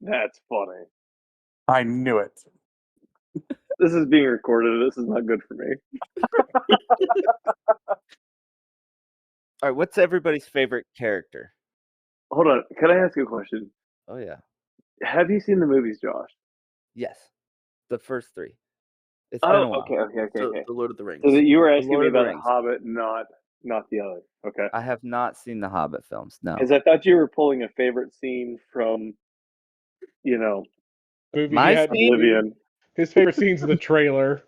That's funny. I knew it. This is being recorded. This is not good for me. All right, what's everybody's favorite character? Hold on. Can I ask you a question? Oh yeah, Have you seen the movies, Josh? yes, the first three. It's been a while. Okay. So, the Lord of the Rings. So that you were The asking Lord me of the about The Rings. Hobbit, not the other. Okay. I have not seen the Hobbit films. No. Because I thought you were pulling a favorite scene from, Movie My he had. scene? Oblivion. His favorite scene's the trailer.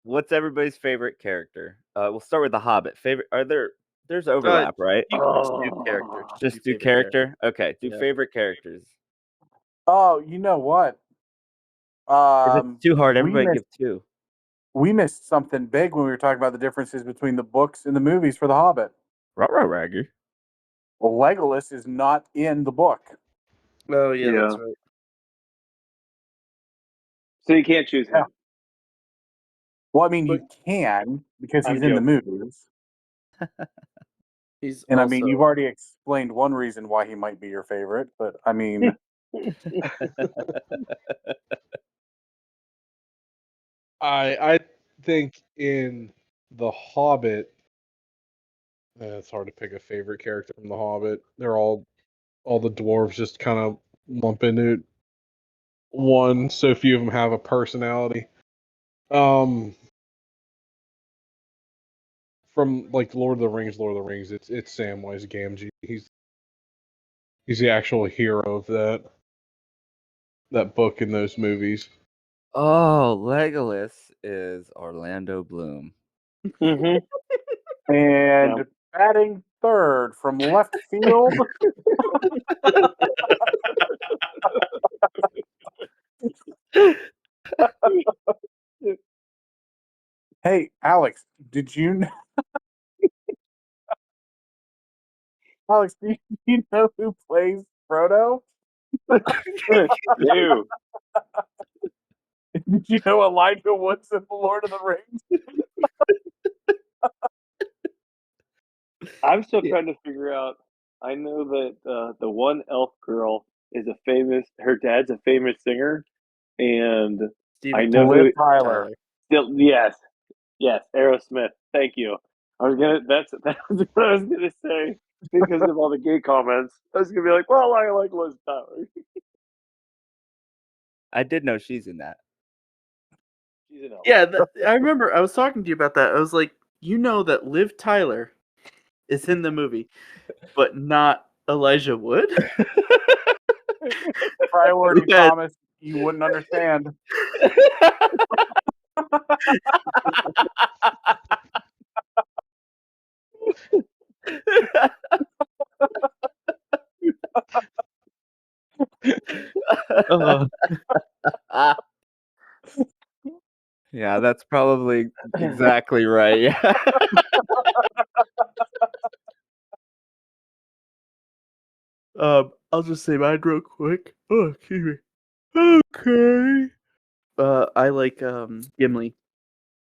What's everybody's favorite character? We'll start with the Hobbit. Favorite? There's overlap, right? You can just do character. Just do favorite character. Okay, do Yeah. favorite characters. Oh, you know what? If it's too hard, we everybody missed- give two. We missed something big when we were talking about the differences between the books and the movies for The Hobbit. Raggy. Well, Legolas is not in the book. Oh yeah, Yeah. that's right. So you can't choose him. Yeah. Well, I mean, But- you can because I'm he's in the joking. movies. He's And also, I mean, you've already explained one reason why he might be your favorite, but I mean, I think in The Hobbit, it's hard to pick a favorite character from The Hobbit. They're all the dwarves just kind of lump into one. So few of them have a personality. From like Lord of the Rings, it's Samwise Gamgee. He's the actual hero of that book and those movies. Oh, Legolas is Orlando Bloom. Mhm. and batting third from left field. Hey, Alex, did you know? Alex, do you know who plays Frodo? Ew. Did you know Elijah Wood's in The Lord of the Rings? I'm still trying to figure out. I know that the one elf girl is her dad's a famous singer, and Steven I know Liv who. Tyler. Still, yes, Aerosmith. Thank you. That's what I was gonna say because of all the gay comments. I was gonna be like, well, I like Liz Tyler. I did know she's in that. She's an elf. Yeah, I remember I was talking to you about that. I was like, you know that Liv Tyler is in the movie, but not Elijah Wood? Priority Yeah. Thomas, you wouldn't understand. Yeah, that's probably exactly right. Yeah. I'll just say mine real quick. Oh, excuse me. Okay. I like Gimli.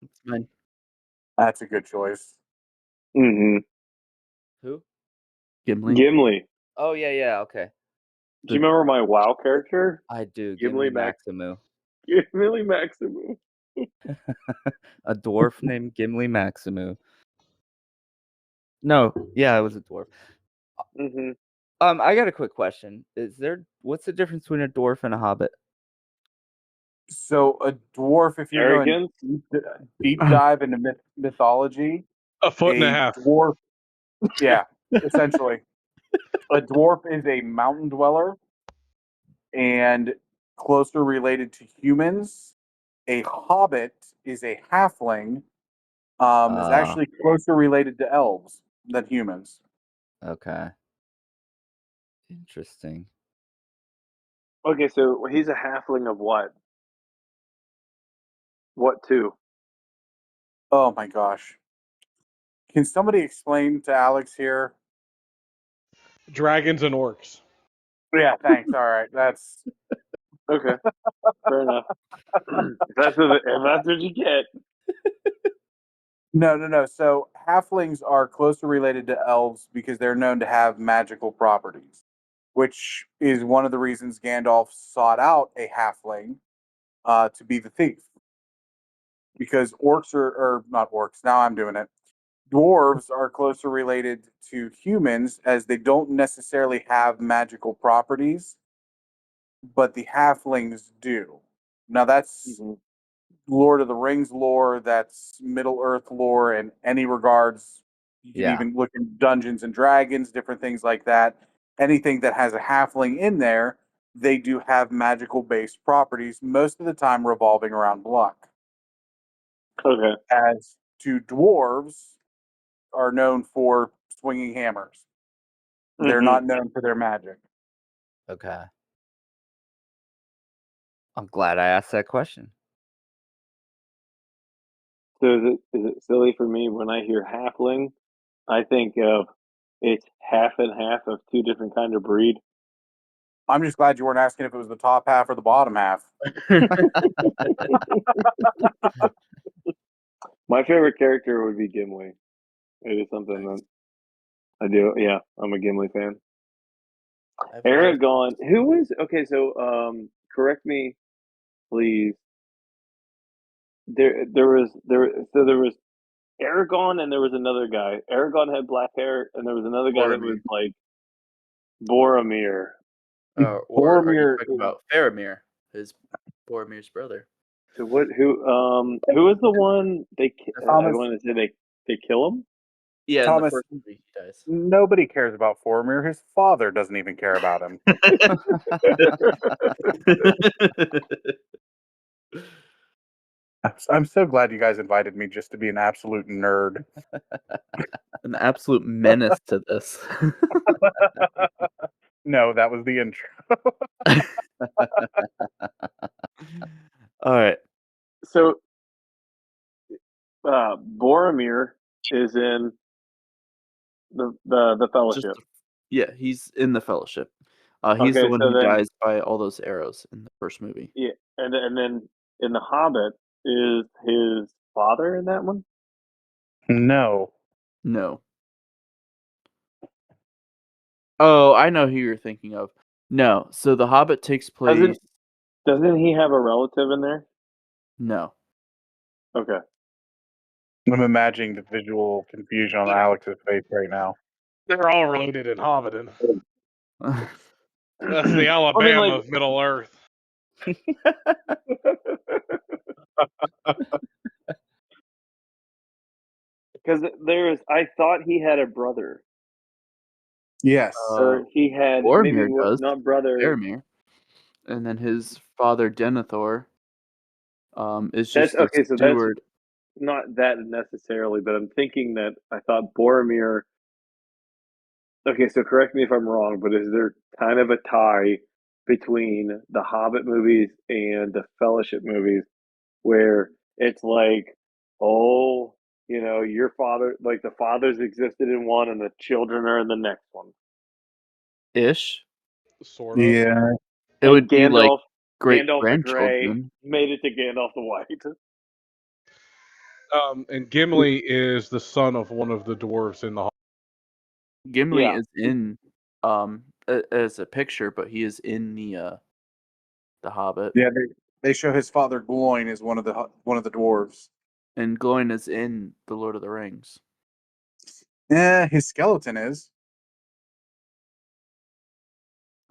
It's mine. That's a good choice. Mm-hmm. Who? Gimli. Gimli. Oh yeah. Okay, Do you remember my WoW character? I do. Gimli Gimli Maximu. Gimli Maximu. A dwarf named Gimli Maximu. No, yeah, it was a dwarf. Mm-hmm. I got a quick question. What's the difference between a dwarf and a hobbit? So a dwarf, if you're going Arrogance. deep dive into mythology, A foot and a a half. dwarf Yeah, essentially. A dwarf is a mountain dweller and closer related to humans. A hobbit is a halfling, is actually closer related to elves than humans. Okay. Interesting. Okay, so he's a halfling of what? What two? Oh my gosh. Can somebody explain to Alex here? Dragons and orcs. Yeah, thanks. All right. That's Okay, fair enough. If that's what you get. no. So halflings are closely related to elves because they're known to have magical properties, which is one of the reasons Gandalf sought out a halfling to be the thief. Because orcs are, or not orcs, now I'm doing it. Dwarves are closer related to humans as they don't necessarily have magical properties, but the halflings do. Now that's Mhm. Lord of the Rings lore, that's Middle Earth lore in any regards. You can Yeah. even look in Dungeons and Dragons, different things like that. Anything that has a halfling in there, they do have magical based properties, most of the time revolving around luck. Okay. As to dwarves are known for swinging hammers. They're hmm not known for their magic. Okay. I'm glad I asked that question. So is it silly for me when I hear halfling? I think of it's half and half of two different kind of breed. I'm just glad you weren't asking if it was the top half or the bottom half. My favorite character would be Gimli. It is something that I do. Yeah, I'm a Gimli fan. I have a lot of Aragon. Who was okay? So, correct me, please. There was Aragon, and there was another guy. Aragon had black hair, and there was another guy that was Boromir. like Boromir. Or are you Boromir, talking about Faramir, his Boromir's brother? So what? Who was the one I Thomas, want to say they kill him? Yeah, in the Thomas, first movie he dies. nobody cares about Boromir. His father doesn't even care about him. I'm so glad you guys invited me just to be an absolute nerd. An absolute menace to this. No, that was the intro. All right. So Boromir is in the Just Fellowship. yeah, he's in the Fellowship. He's the Okay, one so who then dies by all those arrows in the first movie. yeah, and then in the Hobbit is his father in that one. No. No. Oh, I know who you're thinking of. No. So the Hobbit takes place. Doesn't he have a relative in there? No. Okay. I'm imagining the visual confusion on Alex's face right now. They're all related in Hobbiton. Oh, That's the I mean, Alabama like, of Middle Earth. because I thought he had a brother, Yes. or he had maybe Boromir does. not brother. Faramir. And then his father Denethor is That's just the okay. So that's steward. not that necessarily, but I'm thinking that I thought Boromir. Okay, so correct me if I'm wrong, but is there kind of a tie between the Hobbit movies and the Fellowship movies where it's like, oh, your father, like the fathers existed in one and the children are in the next one, Ish. Sort of. Yeah. It and would be like great Gandalf the Grey grandchildren. made it to Gandalf the White. And Gimli is the son of one of the dwarves in the Gimli Yeah, is in as a picture, but he is in the Hobbit. Yeah, they show his father Gloin as one of the dwarves. And Gloin is in the Lord of the Rings. Yeah, his skeleton is.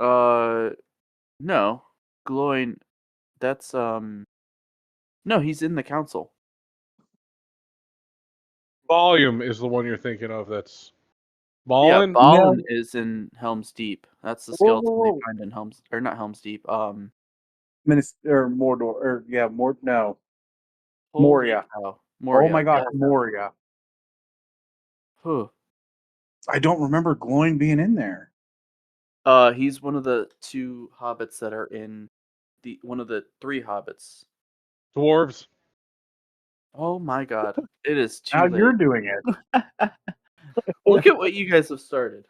No. Gloin that's no, he's in the council. volume is the one you're thinking of. That's Balin? Yeah, Balin is in Helm's Deep. That's the Whoa, skeleton whoa, they whoa. find in Helm's, or not Helm's Deep. Or Mordor, or yeah, no, Holy Moria. cow. Oh Moria. my gosh, Yeah. Moria. Whew. I don't remember Gloin being in there. He's one of the 2 hobbits that are in one of the 3 hobbits. Dwarves. Oh my god. It is too Now late. you're doing it. Look at what you guys have started.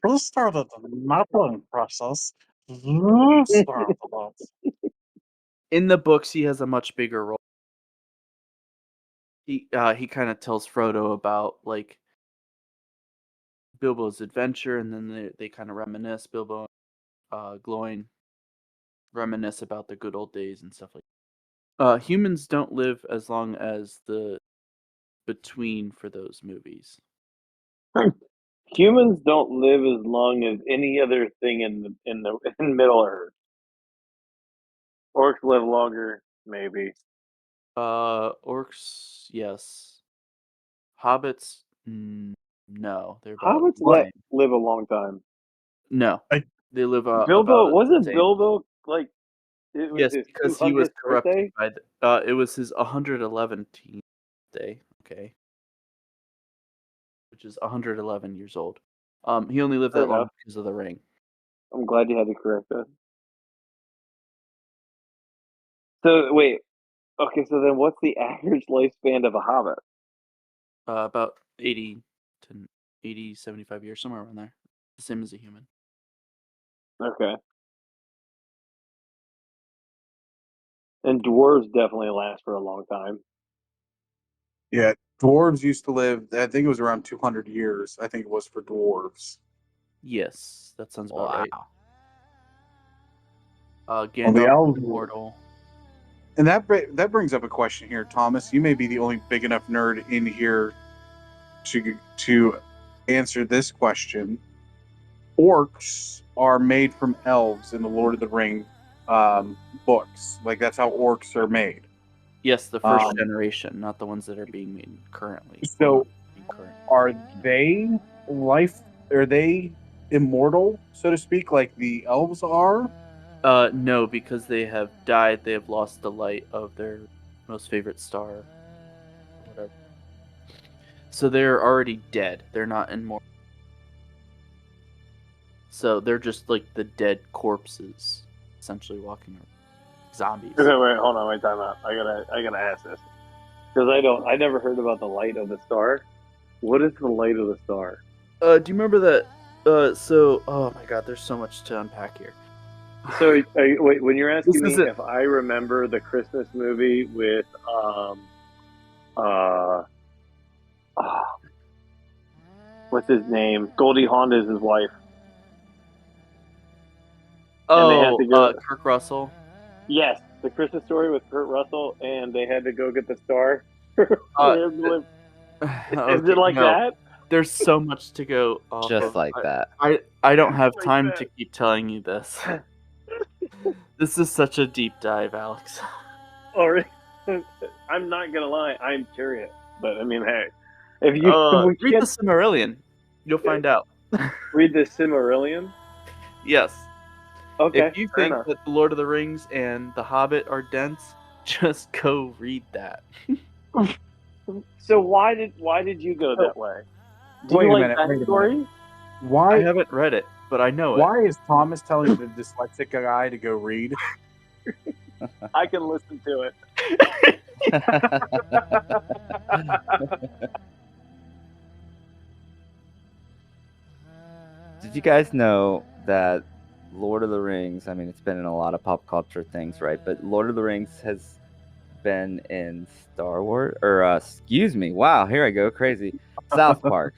Who started the mapping process? Who started it? In the books, he has a much bigger role. He kind of tells Frodo about like Bilbo's adventure, and then they kind of reminisce. Bilbo, Gloin reminisce about the good old days and stuff like that. Humans don't live as long as the between for those movies. Humans don't live as long as any other thing in Middle Earth. Orcs live longer, maybe. Orcs, yes. Hobbits, no. They're about Hobbits the same. live a long time. No, they live Bilbo about the wasn't same. Bilbo like it was Yes, his because he was 200th corrupted birthday? by it was his 111th day. Okay, which is 111 years old. He only lived Fair that long enough. because of the ring. I'm glad you had to correct that. So wait, okay. So then, what's the average lifespan of a hobbit? About 80 to 80, 75 years, somewhere around there. The same as a human. Okay. And dwarves definitely last for a long time. Yeah, dwarves used to live. I think it was around 200 years. I think it was for dwarves. Yes, that sounds about right. Well, the Gandalf elves, is immortal. and that brings up a question here, Thomas. You may be the only big enough nerd in here to answer this question. Orcs are made from elves in the Lord of the Ring books. Like that's how orcs are made. Yes, the first generation, not the ones that are being made currently. So, are they Are they immortal, so to speak, like the elves are? No, because they have died. They have lost the light of their most favorite star. Whatever. So they're already dead. They're not immortal. So they're just like the dead corpses, essentially walking around. Zombies. Okay, wait, hold on, wait, time out. I gotta ask this because I never heard about the light of the star. What is the light of the star? Do you remember that? Oh my God, there's so much to unpack here. So wait, when you're asking me This is if I remember the Christmas movie with what's his name? Goldie Hawn is his wife. And they had to go. Kirk Russell. Yes, the Christmas Story with Kurt Russell, and they had to go get the star. Is it like that? There's so much to go off Just of. like that. I don't have Like time that. to keep telling you this. This is such a deep dive, Alex. Or I'm not gonna lie, I'm curious. But I mean, hey, if you read the Silmarillion, you'll find out. read the Silmarillion. Yes. Okay. If you fair think enough. that the Lord of the Rings and the Hobbit are dense, just go read that. So why did you go that way? Do Wait you a like minute, that wait a story? minute. I Why? haven't read it, but I know it. Why is Thomas telling the dyslexic guy to go read? I can listen to it. Did you guys know that Lord of the Rings, I mean, it's been in a lot of pop culture things, right? But Lord of the Rings has been in Star Wars, or excuse me, wow, here I go, crazy. South Park.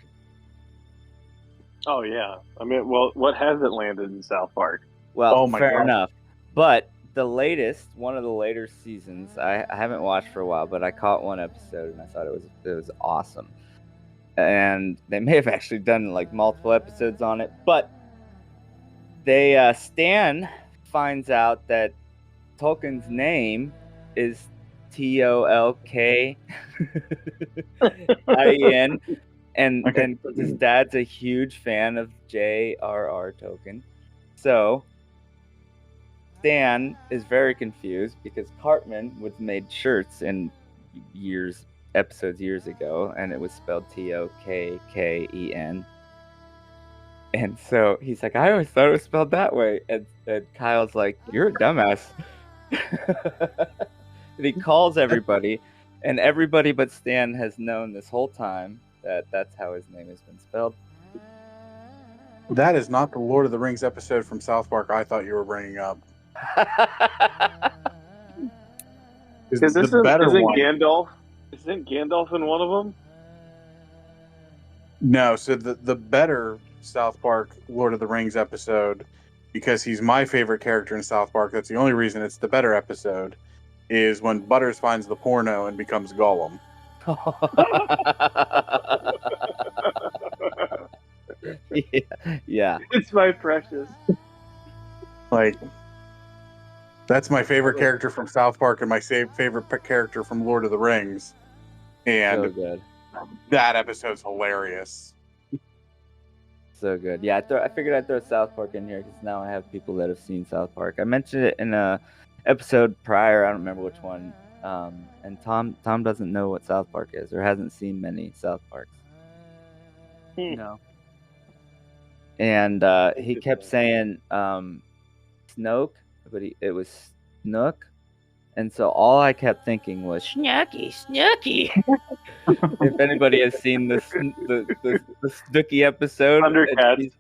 Oh yeah. I mean, well, what hasn't landed in South Park? Well, Oh my fair God. enough. But the latest, one of the later seasons, I haven't watched for a while, but I caught one episode and I thought it was awesome. And they may have actually done like multiple episodes on it, but they Stan finds out that Tolkien's name is Tolkien, and Okay. and 'cause his dad's a huge fan of J.R.R. Tolkien, so Stan is very confused because Cartman was made shirts in episodes years ago, and it was spelled Tokken. And so he's like, I always thought it was spelled that way. And Kyle's like, you're a dumbass. And he calls everybody, and everybody but Stan has known this whole time that that's how his name has been spelled. That is not the Lord of the Rings episode from South Park I thought you were bringing up. Because The isn't better one. Gandalf? Isn't Gandalf in one of them? No, so the better South Park Lord of the Rings episode, because he's my favorite character in South Park, that's the only reason it's the better episode, is when Butters finds the porno and becomes Gollum. Yeah. It's my precious. Like, that's my favorite character from South Park and my favorite character from Lord of the Rings. And So good. that episode's hilarious. So good. Yeah, I figured I'd throw South Park in here because now I have people that have seen South Park. I mentioned it in a episode prior. I don't remember which one. And Tom doesn't know what South Park is or hasn't seen many South Parks. No. And he kept saying Snoke, but it was Snook. And so all I kept thinking was Snooky. If anybody has seen the Snooky episode, Thundercats.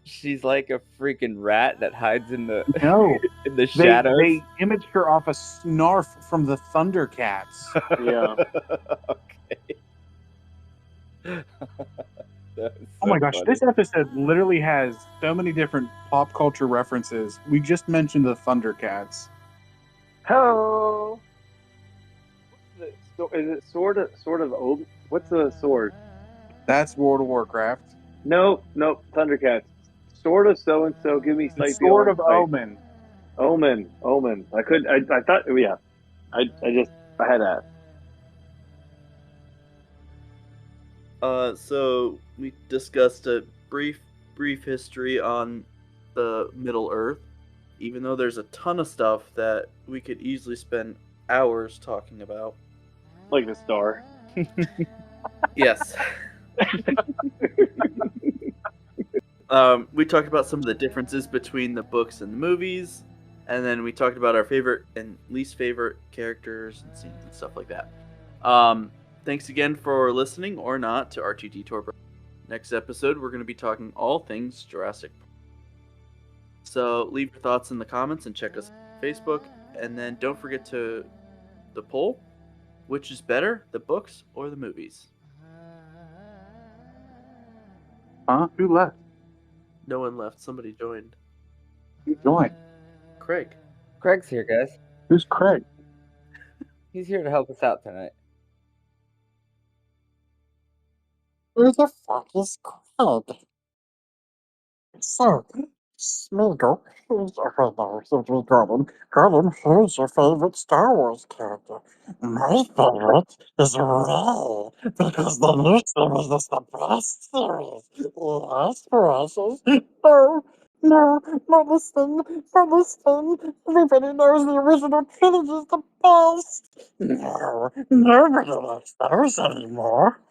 she's like a freaking rat that hides in the No, in the shadows. they imaged her off a Snarf from the Thundercats. Yeah. Okay. Oh my gosh, this episode literally has so many different pop culture references. We just mentioned the Thundercats. Hello. Is it sword of old? What's the sword? That's World of Warcraft. Nope. Thundercats. Sword of so and so. Give me The sight. Sword of beyond sight. Omen. Omen. I thought. Yeah. I had that. So we discussed a brief history on the Middle Earth, even though there's a ton of stuff that we could easily spend hours talking about. Like the star. Yes. We talked about some of the differences between the books and the movies, and then we talked about our favorite and least favorite characters and scenes and stuff like that. Thanks again for listening or not to R2D Tour. Next episode, we're going to be talking all things Jurassic Park. So leave your thoughts in the comments and check us on Facebook. And then don't forget the poll. Which is better, the books or the movies? Huh? Who left? No one left. Somebody joined. Who joined? Craig. Craig's here, guys. Who's Craig? He's here to help us out tonight. Who the fuck is Craig? So, Smeagol, who's Gordon, who's your favorite Star Wars character? My favorite is Rey, because the new series is the best series. Yes, precious. No, not this thing. Everybody knows the original trilogy is the best. No, nobody likes those anymore.